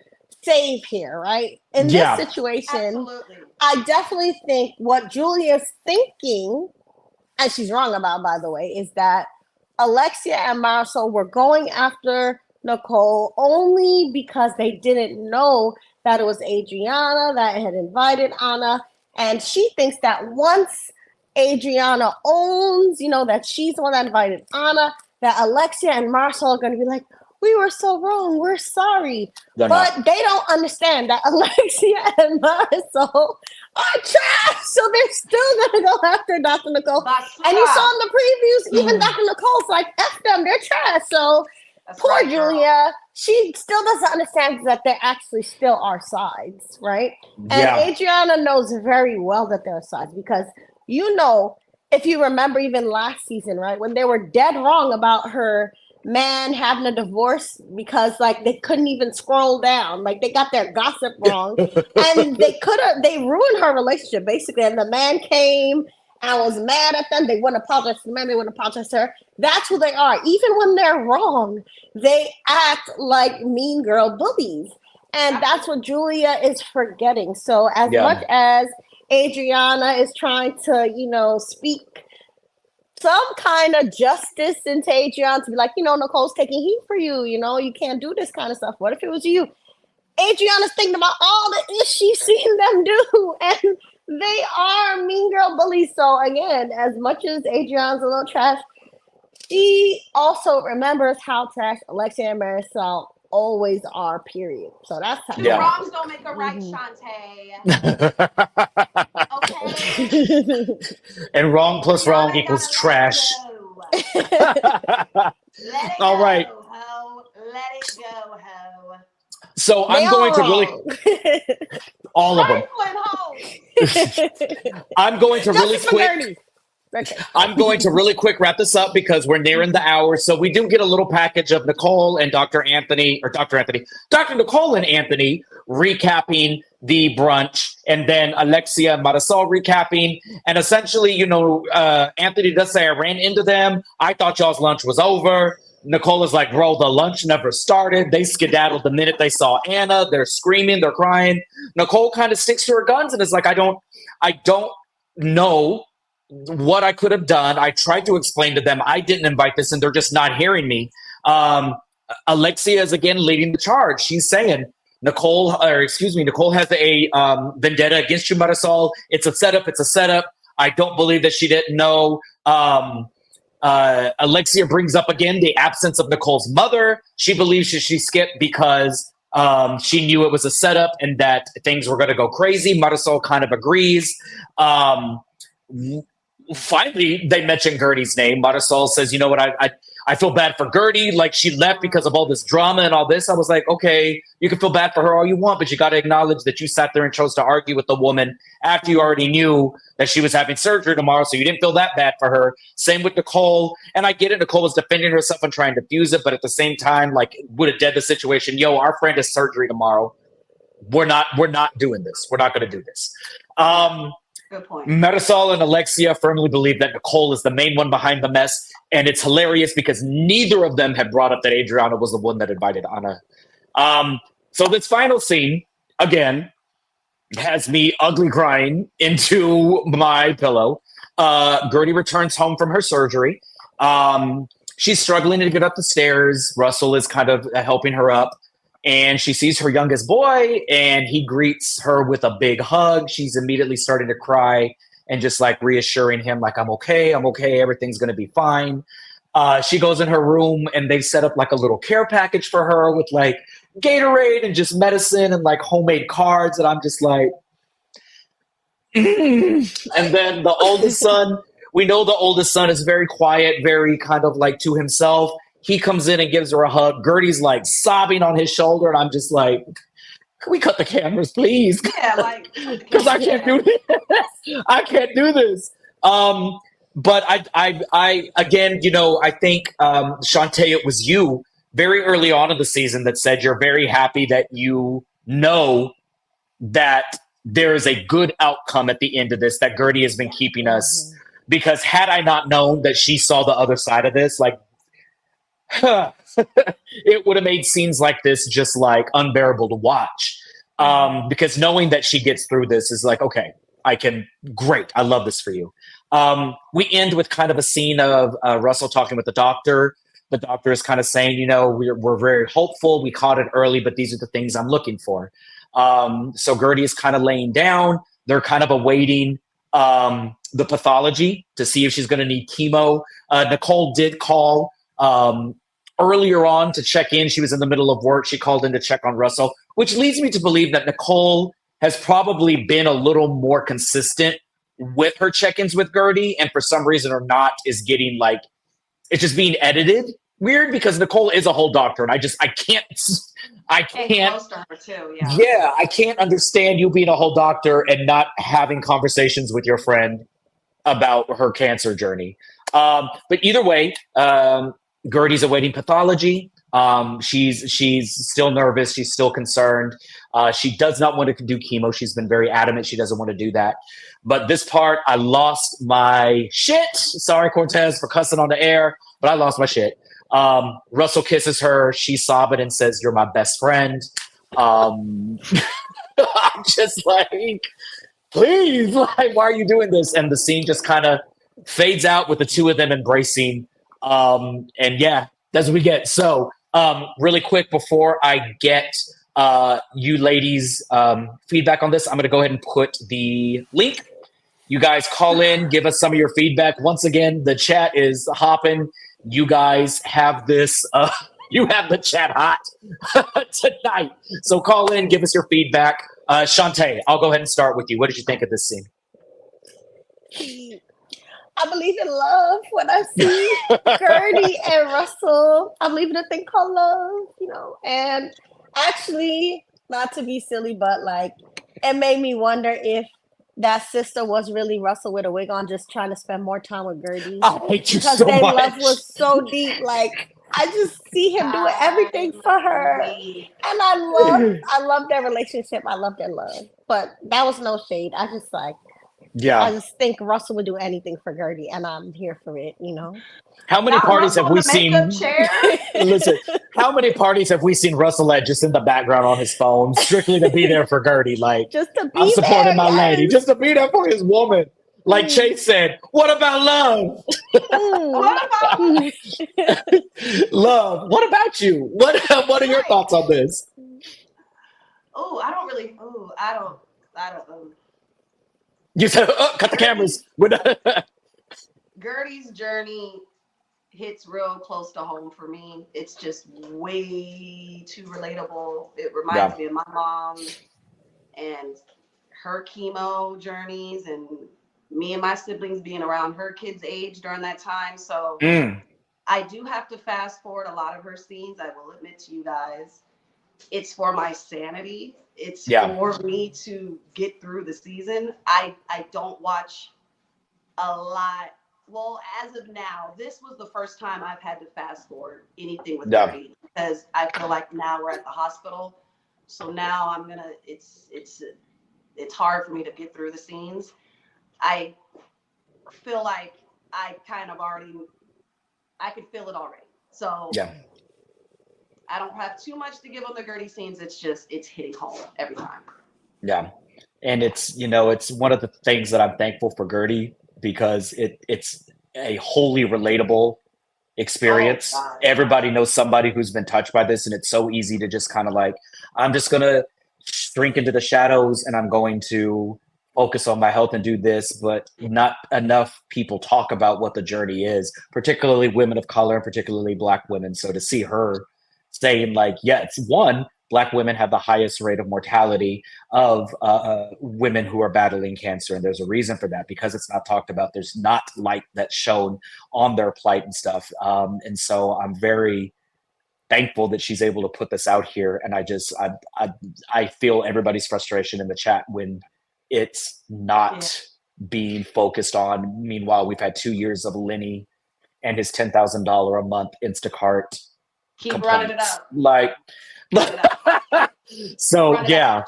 [SPEAKER 4] save here, right? In this situation,
[SPEAKER 3] absolutely.
[SPEAKER 4] I definitely think what Julia's thinking, and she's wrong about, by the way, is that Alexia and Marisol were going after Nicole only because they didn't know that it was Adriana that had invited Anna. And she thinks that once Adriana owns, that she's the one that invited Anna, that Alexia and Marisol are going to be like, we were so wrong. We're sorry. They don't understand that Alexia and Marisol are trash. So they're still going to go after Dr. Nicole. And you saw in the previews, even Dr. Nicole's like, F them, they're trash. So poor Julia, she still doesn't understand that there actually still are sides, right? And Adriana knows very well that there are sides because, if you remember even last season, right, when they were dead wrong about her man having a divorce because they couldn't even scroll down, they got their gossip wrong, and they ruined her relationship basically. And the man came I was mad at them. They wouldn't apologize to the man. They wouldn't apologize to her. That's who they are. Even when they're wrong, they act like mean girl bullies. And that's what Julia is forgetting. So as much as Adriana is trying to, speak some kind of justice into Adriana to be like, Nicole's taking heat for you. You can't do this kind of stuff. What if it was you? Adriana's thinking about all the ish she's seen them do. And they are mean girl bullies. So again, as much as Adriana's a little trash, she also remembers how trash Alexia and Marisol always are, period. So that's how.
[SPEAKER 3] Two wrongs don't make a right, Shantae. Okay.
[SPEAKER 2] And wrong plus wrong equals trash. All right.
[SPEAKER 3] Ho. Let it go, ho.
[SPEAKER 2] So I'm going to really all of them. I'm going to really quick. Okay. I'm going to really quick wrap this up because we're nearing the hour. So we do get a little package of Nicole and Dr. Nicole and Anthony recapping the brunch, and then Alexia and Marisol recapping. And essentially, Anthony does say, I ran into them. I thought y'all's lunch was over. Nicole is like, bro, the lunch never started. They skedaddled the minute they saw Anna. They're screaming, they're crying. Nicole kind of sticks to her guns and is like, I don't know what I could have done. I tried to explain to them I didn't invite this and they're just not hearing me. Alexia is again leading the charge. She's saying, Nicole has a vendetta against you, Marisol. It's a setup. I don't believe that she didn't know. Alexia brings up again the absence of Nicole's mother. She believes she skipped because she knew it was a setup and that things were going to go crazy. Marisol kind of agrees. Finally, they mention Gertie's name. Marisol says, you know what, I feel bad for Gertie. Like, she left because of all this drama and all this. I was like, okay, you can feel bad for her all you want, but you got to acknowledge that you sat there and chose to argue with the woman after you already knew that she was having surgery tomorrow, so you didn't feel that bad for her. Same with Nicole. And I get it. Nicole was defending herself and trying to diffuse it, but at the same time, like, would have dead the situation. Yo, our friend has surgery tomorrow. We're not doing this. We're not going to do this.
[SPEAKER 3] Good point.
[SPEAKER 2] Marisol and Alexia firmly believe that Nicole is the main one behind the mess. And it's hilarious because neither of them had brought up that Adriana was the one that invited Anna. So this final scene, again, has me ugly crying into my pillow. Gertie returns home from her surgery. She's struggling to get up the stairs. Russell is kind of helping her up. And she sees her youngest boy, and he greets her with a big hug. She's immediately starting to cry and just like reassuring him, like, I'm okay, everything's going to be fine. She goes in her room, and they've set up like a little care package for her with like Gatorade and just medicine and like homemade cards. And I'm just like, And then the oldest son, we know the oldest son is very quiet, very kind of like to himself. He comes in and gives her a hug. Gertie's like sobbing on his shoulder. And I'm just like, can we cut the cameras, please?
[SPEAKER 3] Yeah, like,
[SPEAKER 2] because I can't do this. I can't do this. But I again, I think, Shantae, it was you very early on in the season that said you're very happy that you know that there is a good outcome at the end of this, that Gertie has been keeping us. Because had I not known that she saw the other side of this, like, it would have made scenes like this just like unbearable to watch. Because knowing that she gets through this is like, okay, great. I love this for you. We end with kind of a scene of Russell talking with the doctor. The doctor is kind of saying, we're very hopeful. We caught it early, but these are the things I'm looking for. So Gertie is kind of laying down. They're kind of awaiting the pathology to see if she's going to need chemo. Nicole did call earlier on to check in. She was in the middle of work. She called in to check on Russell, which leads me to believe that Nicole has probably been a little more consistent with her check-ins with Gertie, and for some reason or not is getting like, it's just being edited weird, because Nicole is a whole doctor, and I can't.
[SPEAKER 3] Close to her too, yeah.
[SPEAKER 2] Yeah, I can't understand you being a whole doctor and not having conversations with your friend about her cancer journey. But either way, Gertie's awaiting pathology. She's still nervous. She's still concerned. She does not want to do chemo. She's been very adamant she doesn't want to do that. But this part, I lost my shit. Sorry, Cortez, for cussing on the air, but I lost my shit. Russell kisses her. She's sobbing and says, "You're my best friend." I'm just like, please, like, why are you doing this? And the scene just kind of fades out with the two of them embracing. And yeah, that's what we get. So, really quick before I get you ladies feedback on this, I'm going to go ahead and put the link. You guys call in, give us some of your feedback. Once again, the chat is hopping. You guys have this. You have the chat hot tonight. So call in, give us your feedback. Shantae, I'll go ahead and start with you. What did you think of this scene?
[SPEAKER 4] I believe in love when I see Gertie and Russell. I believe in a thing called love, you know. And actually, not to be silly, but like it made me wonder if that sister was really Russell with a wig on, just trying to spend more time with Gertie.
[SPEAKER 2] I hate you
[SPEAKER 4] because
[SPEAKER 2] so
[SPEAKER 4] their
[SPEAKER 2] much.
[SPEAKER 4] love was so deep. Like I just see him doing everything for her, and I love their relationship. I love their love, but that was no shade. I just think Russell would do anything for Gertie, and I'm here for it. You know.
[SPEAKER 2] How many
[SPEAKER 3] Not
[SPEAKER 2] parties have
[SPEAKER 3] Russell
[SPEAKER 2] we
[SPEAKER 3] in the
[SPEAKER 2] seen?
[SPEAKER 3] makeup chair.
[SPEAKER 2] Listen, how many parties have we seen Russell at just in the background on his phone, strictly to be there for Gertie? Like,
[SPEAKER 4] just to be
[SPEAKER 2] I'm supporting
[SPEAKER 4] there,
[SPEAKER 2] my
[SPEAKER 4] yes.
[SPEAKER 2] lady, just to be there for his woman. Like Chase said, what about love?
[SPEAKER 3] What about
[SPEAKER 2] Love. What about you? What are your thoughts on this?
[SPEAKER 3] I don't.
[SPEAKER 2] You said, cut the cameras.
[SPEAKER 3] Gertie's journey hits real close to home for me. It's just way too relatable. It reminds me of my mom and her chemo journeys and me and my siblings being around her kids' age during that time. So I do have to fast forward a lot of her scenes. I will admit to you guys, it's for my sanity. It's for me to get through the season. I don't watch a lot. Well, as of now, this was the first time I've had to fast forward anything with Gertie because I feel like now we're at the hospital. So now it's hard for me to get through the scenes. I feel like I could feel it already. So I don't have too much to give on the Gertie scenes. It's hitting home every time.
[SPEAKER 2] Yeah. And it's one of the things that I'm thankful for Gertie because it's a wholly relatable experience.
[SPEAKER 3] Oh,
[SPEAKER 2] everybody knows somebody who's been touched by this, and it's so easy to just kind of like, I'm just going to shrink into the shadows and I'm going to focus on my health and do this, but not enough people talk about what the journey is, particularly women of color and particularly Black women. So to see her saying like, yeah, it's one, Black women have the highest rate of mortality of women who are battling cancer. And there's a reason for that because it's not talked about. There's not light that's shown on their plight and stuff. And so I'm very thankful that she's able to put this out here. And I feel everybody's frustration in the chat when it's not being focused on. Meanwhile, we've had 2 years of Lenny and his $10,000 a month Instacart.
[SPEAKER 3] Keep running it up.
[SPEAKER 2] Like, so yeah.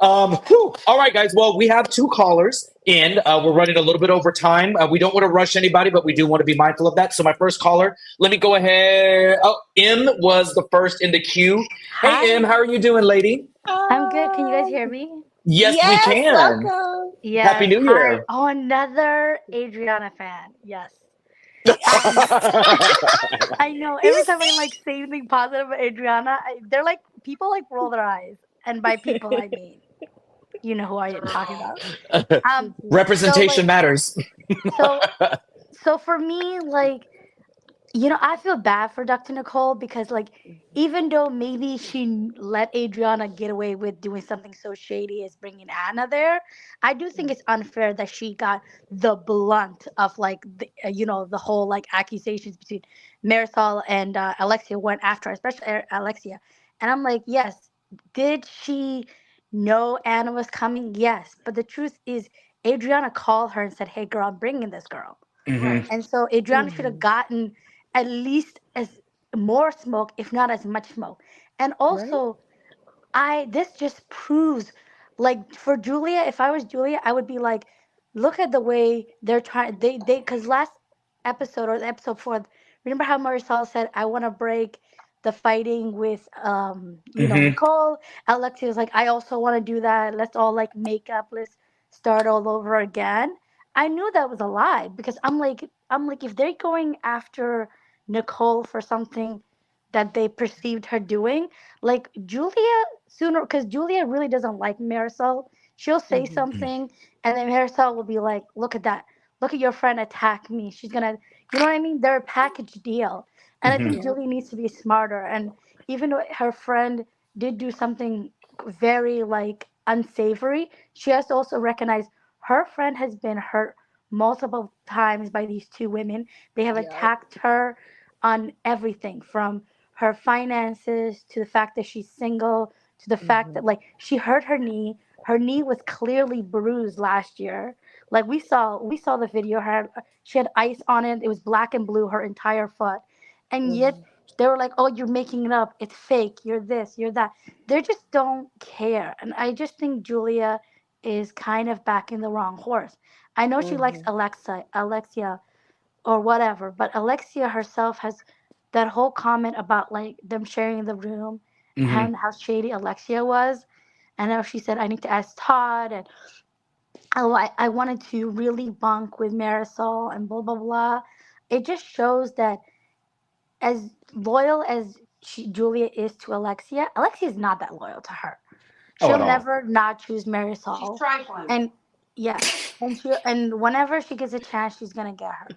[SPEAKER 2] All right, guys. Well, we have 2 callers in. We're running a little bit over time. We don't want to rush anybody, but we do want to be mindful of that. So my first caller, let me go ahead. Oh, M was the first in the queue.
[SPEAKER 1] Hi.
[SPEAKER 2] Hey, M, how are you doing, lady?
[SPEAKER 1] I'm good. Can you guys hear me?
[SPEAKER 2] Yes, we can.
[SPEAKER 4] Welcome.
[SPEAKER 1] Yes.
[SPEAKER 2] Happy New Year.
[SPEAKER 1] Oh, another Adriana fan. Yes. I know. Every time I like say anything positive about Adriana, they're like people like roll their eyes, and by people I mean, you know who I'm talking about.
[SPEAKER 2] Representation matters.
[SPEAKER 1] So for me, like, you know, I feel bad for Dr. Nicole because, like, even though maybe she let Adriana get away with doing something so shady as bringing Anna there, I do think it's unfair that she got the blunt of, like, the whole, like, accusations between Marisol and Alexia went after her, especially Alexia. And I'm like, yes, did she know Anna was coming? Yes. But the truth is, Adriana called her and said, hey, girl, I'm bringing this girl.
[SPEAKER 2] Mm-hmm.
[SPEAKER 1] And so Adriana should have gotten at least as more smoke, if not as much smoke. And also, this just proves, like, for Julia, if I was Julia, I would be like, look at the way they're trying, because last episode, or the episode 4, remember how Marisol said, I want to break the fighting with
[SPEAKER 2] Hmm.
[SPEAKER 1] Nicole. Alexia was like, I also want to do that, let's all like make up, let's start all over again. I knew that was a lie, because I'm like, if they're going after Nicole for something that they perceived her doing, like Julia, sooner, because Julia really doesn't like Marisol. She'll say
[SPEAKER 4] Mhm.
[SPEAKER 1] something, and then Marisol will be like, "Look at that! Look at your friend attack me. She's gonna, you know what I mean? They're a package deal." And I think
[SPEAKER 2] Hmm.
[SPEAKER 4] Yeah.
[SPEAKER 1] Julie needs to be smarter. And even though her friend did do something very like unsavory, she has to also recognize her friend has been hurt multiple times by these two women. They have
[SPEAKER 4] Yep.
[SPEAKER 1] attacked her on everything from her finances to the fact that she's single to the fact
[SPEAKER 4] Mhm.
[SPEAKER 1] that like she hurt her knee was clearly bruised last year. Like we saw the video, her she had ice on it, it was black and blue, her entire foot. And yet
[SPEAKER 4] Mhm.
[SPEAKER 1] they were like, oh, you're making it up, it's fake, you're this, you're that. They just don't care. And I just think Julia is kind of backing the wrong horse. I know she likes
[SPEAKER 4] Mhm.
[SPEAKER 1] Alexia or whatever. But Alexia herself has that whole comment about like them sharing the room
[SPEAKER 2] Hmm.
[SPEAKER 1] and how shady Alexia was. And how she said, I need to ask Todd. And oh, I wanted to really bunk with Marisol and blah, blah, blah. It just shows that as loyal as Julia is to Alexia, Alexia is not that loyal to her.
[SPEAKER 2] Oh,
[SPEAKER 1] She'll
[SPEAKER 2] at all.
[SPEAKER 1] never not choose
[SPEAKER 3] She's
[SPEAKER 1] Marisol.
[SPEAKER 3] trifling.
[SPEAKER 1] And yeah, and whenever she gets a chance, she's gonna get her.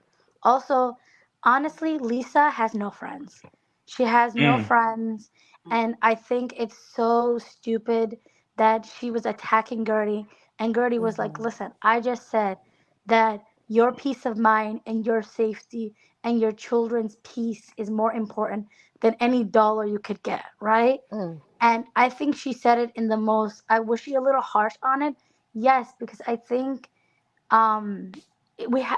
[SPEAKER 1] Also, honestly, Lisa has no friends. She has no
[SPEAKER 2] Mm.
[SPEAKER 1] friends, and I think it's so stupid that she was attacking Gertie, and Gertie was like,
[SPEAKER 4] Mhm.
[SPEAKER 1] "Listen, I just said that your peace of mind and your safety and your children's peace is more important than any dollar you could get, right?"
[SPEAKER 4] Mm.
[SPEAKER 1] And I think she said it in the most, I was she a little harsh on it? Yes, because I think um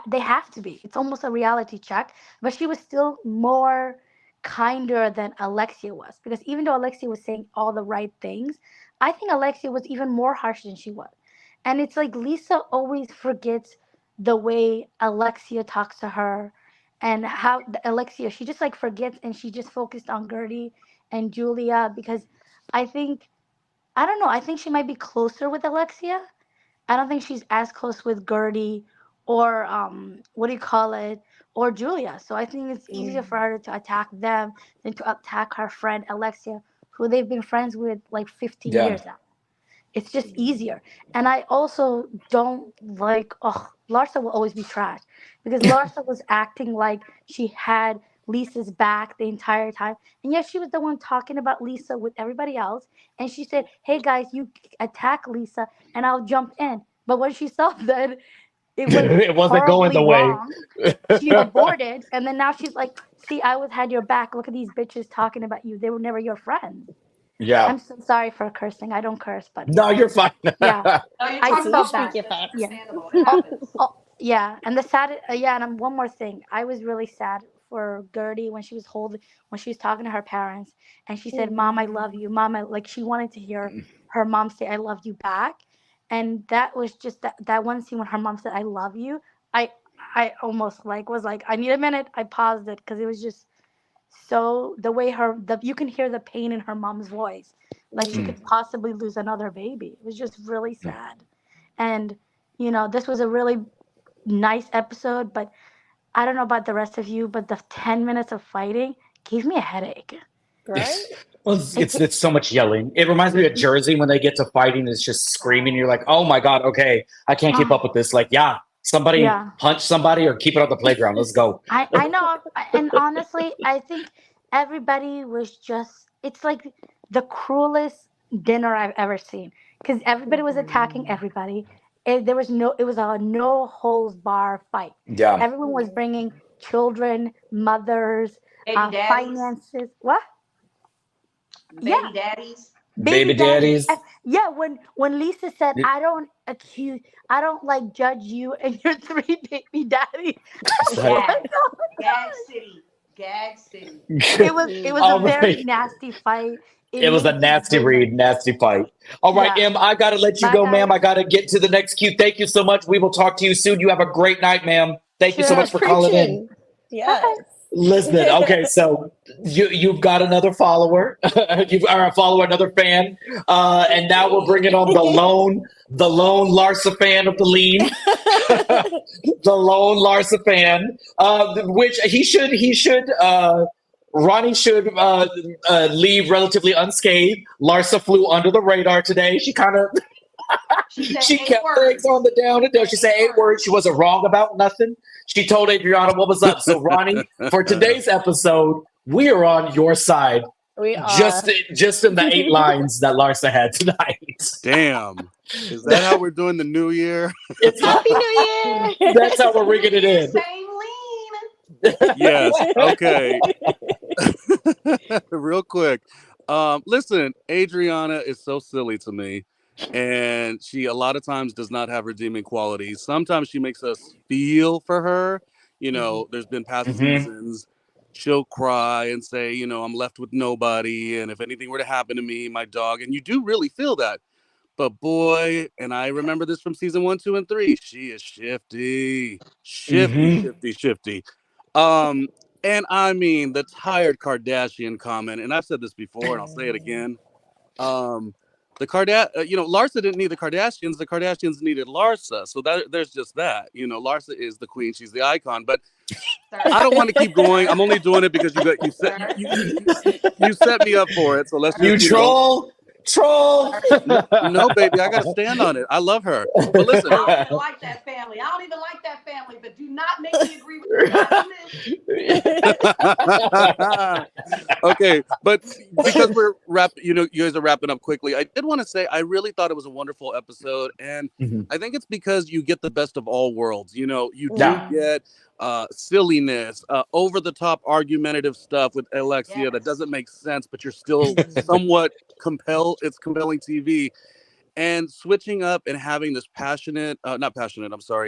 [SPEAKER 1] they have to be. It's almost a reality check, but she was still more kinder than Alexia was, because even though Alexia was saying all the right things, I think Alexia was even more harsh than she was. And it's like Lisa always forgets the way Alexia talks to her, and how Alexia, she just like forgets, and she just focused on Gertie and Julia, because I think, I don't know, I think she might be closer with Alexia. I don't think she's as close with Gertie or what do you call it, or Julia. So I think it's easier for
[SPEAKER 4] Mhm.
[SPEAKER 1] her to attack them than to attack her friend Alexia, who they've been friends with like 15
[SPEAKER 2] Yeah.
[SPEAKER 1] years now. It's just easier. And I also don't like, oh, Larsa will always be trash, because Larsa was acting like she had Lisa's back the entire time. And yes, she was the one talking about Lisa with everybody else. And she said, hey guys, you attack Lisa and I'll jump in. But when she saw that it went
[SPEAKER 2] It wasn't going
[SPEAKER 1] horribly
[SPEAKER 2] the way.
[SPEAKER 1] wrong, she aborted. And then now she's like, see, I was had your back. Look at these bitches talking about you. They were never your friends.
[SPEAKER 2] Yeah.
[SPEAKER 1] I'm so sorry for cursing. I don't curse, but
[SPEAKER 2] No, you're fine.
[SPEAKER 1] yeah,
[SPEAKER 3] No, you're
[SPEAKER 1] I
[SPEAKER 4] Listen,
[SPEAKER 3] talking
[SPEAKER 4] you
[SPEAKER 1] felt
[SPEAKER 3] about
[SPEAKER 4] speak
[SPEAKER 1] bad.
[SPEAKER 3] facts.
[SPEAKER 4] your
[SPEAKER 3] That's
[SPEAKER 4] facts.
[SPEAKER 1] Yeah.
[SPEAKER 3] understandable. It
[SPEAKER 1] Oh,
[SPEAKER 3] happens.
[SPEAKER 1] oh, yeah, and the sad, yeah, and one more thing. I was really sad for Gertie when she was when she was talking to her parents, and she said, "Mom, I love you, Mom." Like she wanted to hear her mom say, "I love you" back, and that was just that one scene when her mom said, "I love you." I I almost like was like, I need a minute. I paused it because it was just so the way you can hear the pain in her mom's voice, like she
[SPEAKER 4] Mhm.
[SPEAKER 2] Mm.
[SPEAKER 1] could possibly lose another baby. It was just really sad. And this was a really nice episode, but I don't know about the rest of you, but the 10 minutes of fighting gave me a headache.
[SPEAKER 4] Right?
[SPEAKER 2] Yes. Well,
[SPEAKER 1] It,
[SPEAKER 2] it's so much yelling. It reminds me of Jersey when they get to fighting. It's just screaming. You're like, oh my god, okay, I can't keep up
[SPEAKER 1] oh,
[SPEAKER 2] with this. Like, yeah, somebody
[SPEAKER 1] yeah.
[SPEAKER 2] punch somebody or keep it on the playground. Let's go.
[SPEAKER 1] I know, and honestly, I think everybody was just. It's like the cruelest dinner I've ever seen, because everybody was attacking
[SPEAKER 4] Mhm.
[SPEAKER 1] everybody. There was no. It was a no holds bar fight.
[SPEAKER 2] Yeah.
[SPEAKER 1] Everyone was bringing children, mothers,
[SPEAKER 3] Baby daddies.
[SPEAKER 1] finances. What? Yeah,
[SPEAKER 3] Baby daddies.
[SPEAKER 1] baby
[SPEAKER 2] Baby
[SPEAKER 1] daddies.
[SPEAKER 2] daddies.
[SPEAKER 1] Yeah, when Lisa said, I don't like judge you and your three baby daddies. I
[SPEAKER 2] It's
[SPEAKER 1] was
[SPEAKER 2] like,
[SPEAKER 1] like,
[SPEAKER 3] Gag.
[SPEAKER 1] oh my
[SPEAKER 3] Gag
[SPEAKER 1] god.
[SPEAKER 3] City. Gag City.
[SPEAKER 1] It was a
[SPEAKER 2] all
[SPEAKER 1] very
[SPEAKER 4] Mhm.
[SPEAKER 2] right.
[SPEAKER 1] nasty fight.
[SPEAKER 2] It was a nasty read, nasty fight. All right,
[SPEAKER 1] Yeah.
[SPEAKER 2] Em, I got to let you
[SPEAKER 1] Bye,
[SPEAKER 2] go, ma'am.
[SPEAKER 1] guys.
[SPEAKER 2] I got to get to the next queue. Thank you so much. We will talk to you soon. You have a great night, ma'am. Thank you so
[SPEAKER 1] Sure.
[SPEAKER 2] much for calling in.
[SPEAKER 4] Preaching. Yes.
[SPEAKER 2] Listen, okay, so you've got another follower. You've or a follower, another fan, and now we're bringing on the lone Larsa fan of the lean, the lone Larsa fan. Which he should. Ronnie should leave relatively unscathed. Larsa flew under the radar today. She kind of she kept things on the down and down. She said 8 words. She wasn't wrong about nothing. She told Adriana what was up. So Ronnie, for today's episode, we are on your side.
[SPEAKER 4] We are.
[SPEAKER 2] Just in the 8 lines that Larsa had tonight.
[SPEAKER 5] Damn. Is that how we're doing the new year?
[SPEAKER 4] Happy New Year.
[SPEAKER 2] That's how we're rigging it in.
[SPEAKER 3] Same lean.
[SPEAKER 5] Yes. Okay. Real quick. Listen, Adriana is so silly to me. And she a lot of times does not have redeeming qualities. Sometimes she makes us feel for her. You know, there's been past seasons. She'll cry and say, you know, I'm left with nobody. And if anything were to happen to me, my dog. And you do really feel that. But boy, and I remember this from season 1, 2, and 3. She is shifty. Shifty. And I mean the tired Kardashian comment, and I've said this before, and I'll say it again. Larsa didn't need the Kardashians needed Larsa. So there's just that. You know, Larsa is the queen, she's the icon. But I don't want to keep going. I'm only doing it because you set me up for it. So let's just
[SPEAKER 2] Troll.
[SPEAKER 5] No, baby, I gotta stand on it. I love her. But listen,
[SPEAKER 3] I don't even like that family. But do not make me agree with you.
[SPEAKER 5] Okay, but because you guys are wrapping up quickly, I did want to say I really thought it was a wonderful episode, and I think it's because you get the best of all worlds. You know, you do get silliness, over the top argumentative stuff with Alexia that doesn't make sense, but you're still somewhat compelled. It's compelling TV. And switching up and having this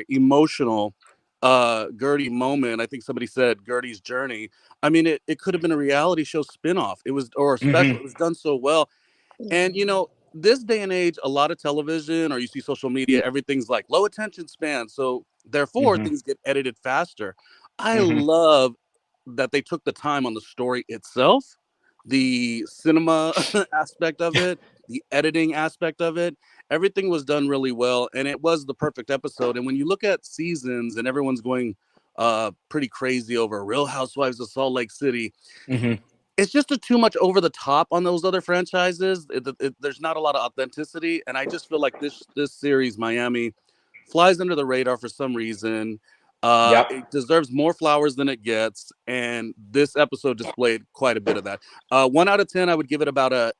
[SPEAKER 5] emotional Gertie moment. I think somebody said Gertie's journey. I mean, it could have been a reality show spinoff. It was, or a special. It was done so well. And you know, this day and age, a lot of television, or you see social media, everything's like low attention span. So therefore, things get edited faster. I love that they took the time on the story itself, the cinema aspect of it, the editing aspect of it. Everything was done really well, and it was the perfect episode. And when you look at seasons and everyone's going pretty crazy over Real Housewives of Salt Lake City, it's just too much over the top on those other franchises. There's not a lot of authenticity, and I just feel like this series, Miami, flies under the radar for some reason. It deserves more flowers than it gets, and this episode displayed quite a bit of that. 1 out of 10, I would give it about a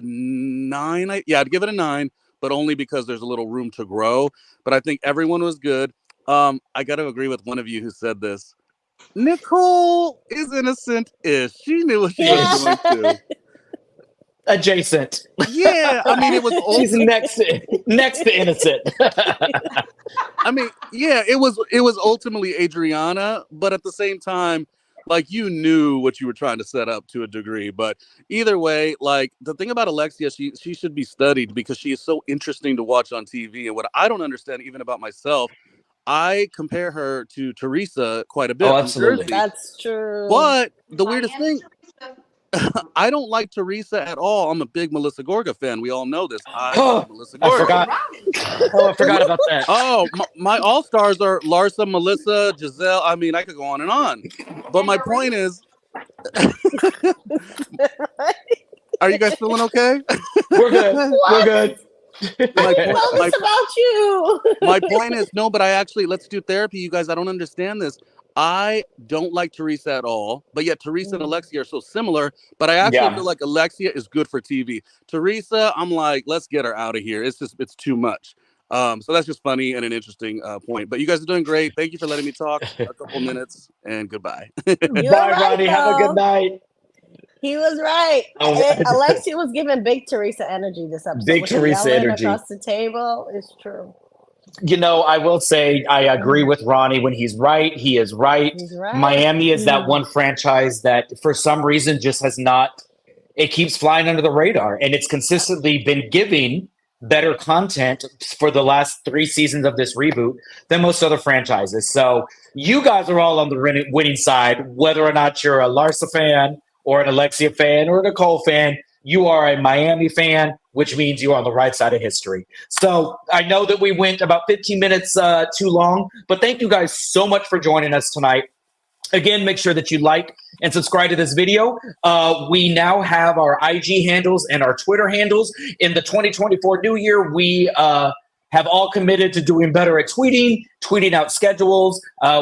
[SPEAKER 5] 9. I'd give it a 9, but only because there's a little room to grow. But I think everyone was good. I got to agree with one of you who said this. Nicole is innocent-ish. She knew what she was going to.
[SPEAKER 2] Adjacent.
[SPEAKER 5] Yeah, I mean, it was.
[SPEAKER 2] She's next to innocent.
[SPEAKER 5] I mean, yeah, it was ultimately Adriana, but at the same time, like, you knew what you were trying to set up to a degree. But either way, like, the thing about Alexia, she should be studied because she is so interesting to watch on TV. And what I don't understand, even about myself, I compare her to Teresa quite a bit.
[SPEAKER 2] Oh, absolutely.
[SPEAKER 4] That's true.
[SPEAKER 5] But the weirdest thing, I don't like Teresa at all. I'm a big Melissa Gorga fan. We all know this. I love Melissa Gorga.
[SPEAKER 2] I forgot about that.
[SPEAKER 5] Oh, my all-stars are Larsa, Melissa, Giselle. I mean, I could go on and on. But my point is, are you guys feeling okay?
[SPEAKER 2] We're good. We're good.
[SPEAKER 4] About you.
[SPEAKER 5] My point is, no, but let's do therapy, you guys. I don't understand this. I don't like Teresa at all, but yet Teresa and Alexia are so similar. But I actually feel like Alexia is good for TV. Teresa, I'm like, let's get her out of here. It's too much. So that's just funny and an interesting point. But you guys are doing great. Thank you for letting me talk a couple minutes, and goodbye.
[SPEAKER 2] Bye, Ronnie. Have a good night.
[SPEAKER 4] He was right. Alexia was giving big Teresa energy this episode.
[SPEAKER 2] Big Teresa energy
[SPEAKER 4] across the table. It's true.
[SPEAKER 2] You know, I will say I agree with Ronnie. When he's right, he is right.
[SPEAKER 4] He's right.
[SPEAKER 2] Miami is that one franchise that for some reason just has not it keeps flying under the radar, and it's consistently been giving better content for the last 3 seasons of this reboot than most other franchises. So you guys are all on the winning side, whether or not you're a Larsa fan or an Alexia fan or a Nicole fan. You are a Miami fan, which means you are on the right side of history. So I know that we went about 15 minutes too long, but thank you guys so much for joining us tonight. Again, make sure that you like and subscribe to this video. We now have our IG handles and our Twitter handles. In the 2024 new year, we have all committed to doing better at tweeting out schedules.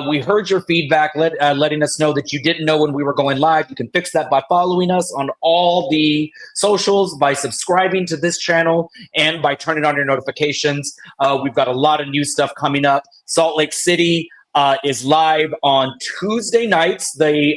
[SPEAKER 2] We heard your feedback, letting us know that you didn't know when we were going live. You can fix that by following us on all the socials, by subscribing to this channel, and by turning on your notifications. We've got a lot of new stuff coming up. Salt Lake City is live on Tuesday nights. The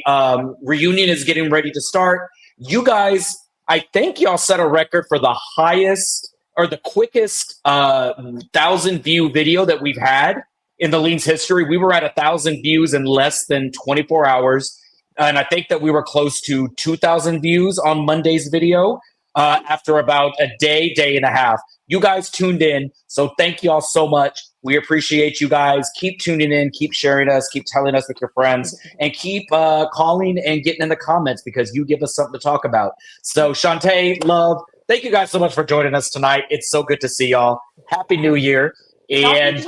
[SPEAKER 2] reunion is getting ready to start. You guys, I think y'all set a record for the highest or the quickest 1,000 view video that we've had in the Lean's history. We were at 1,000 views in less than 24 hours. And I think that we were close to 2,000 views on Monday's video after about a day and a half. You guys tuned in, so thank you all so much. We appreciate you guys. Keep tuning in, keep sharing us, keep telling us with your friends, and keep calling and getting in the comments because you give us something to talk about. So Shantae, love, thank you guys so much for joining us tonight. It's so good to see y'all. Happy New Year. And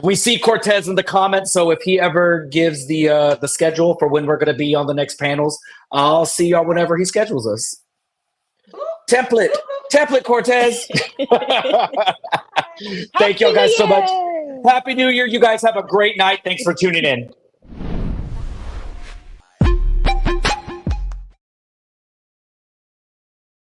[SPEAKER 2] we see Cortez in the comments, so if he ever gives the schedule for when we're going to be on the next panels, I'll see y'all whenever he schedules us. Template Cortez. Thank y'all guys so much. Happy New Year. You guys have a great night. Thanks for tuning in.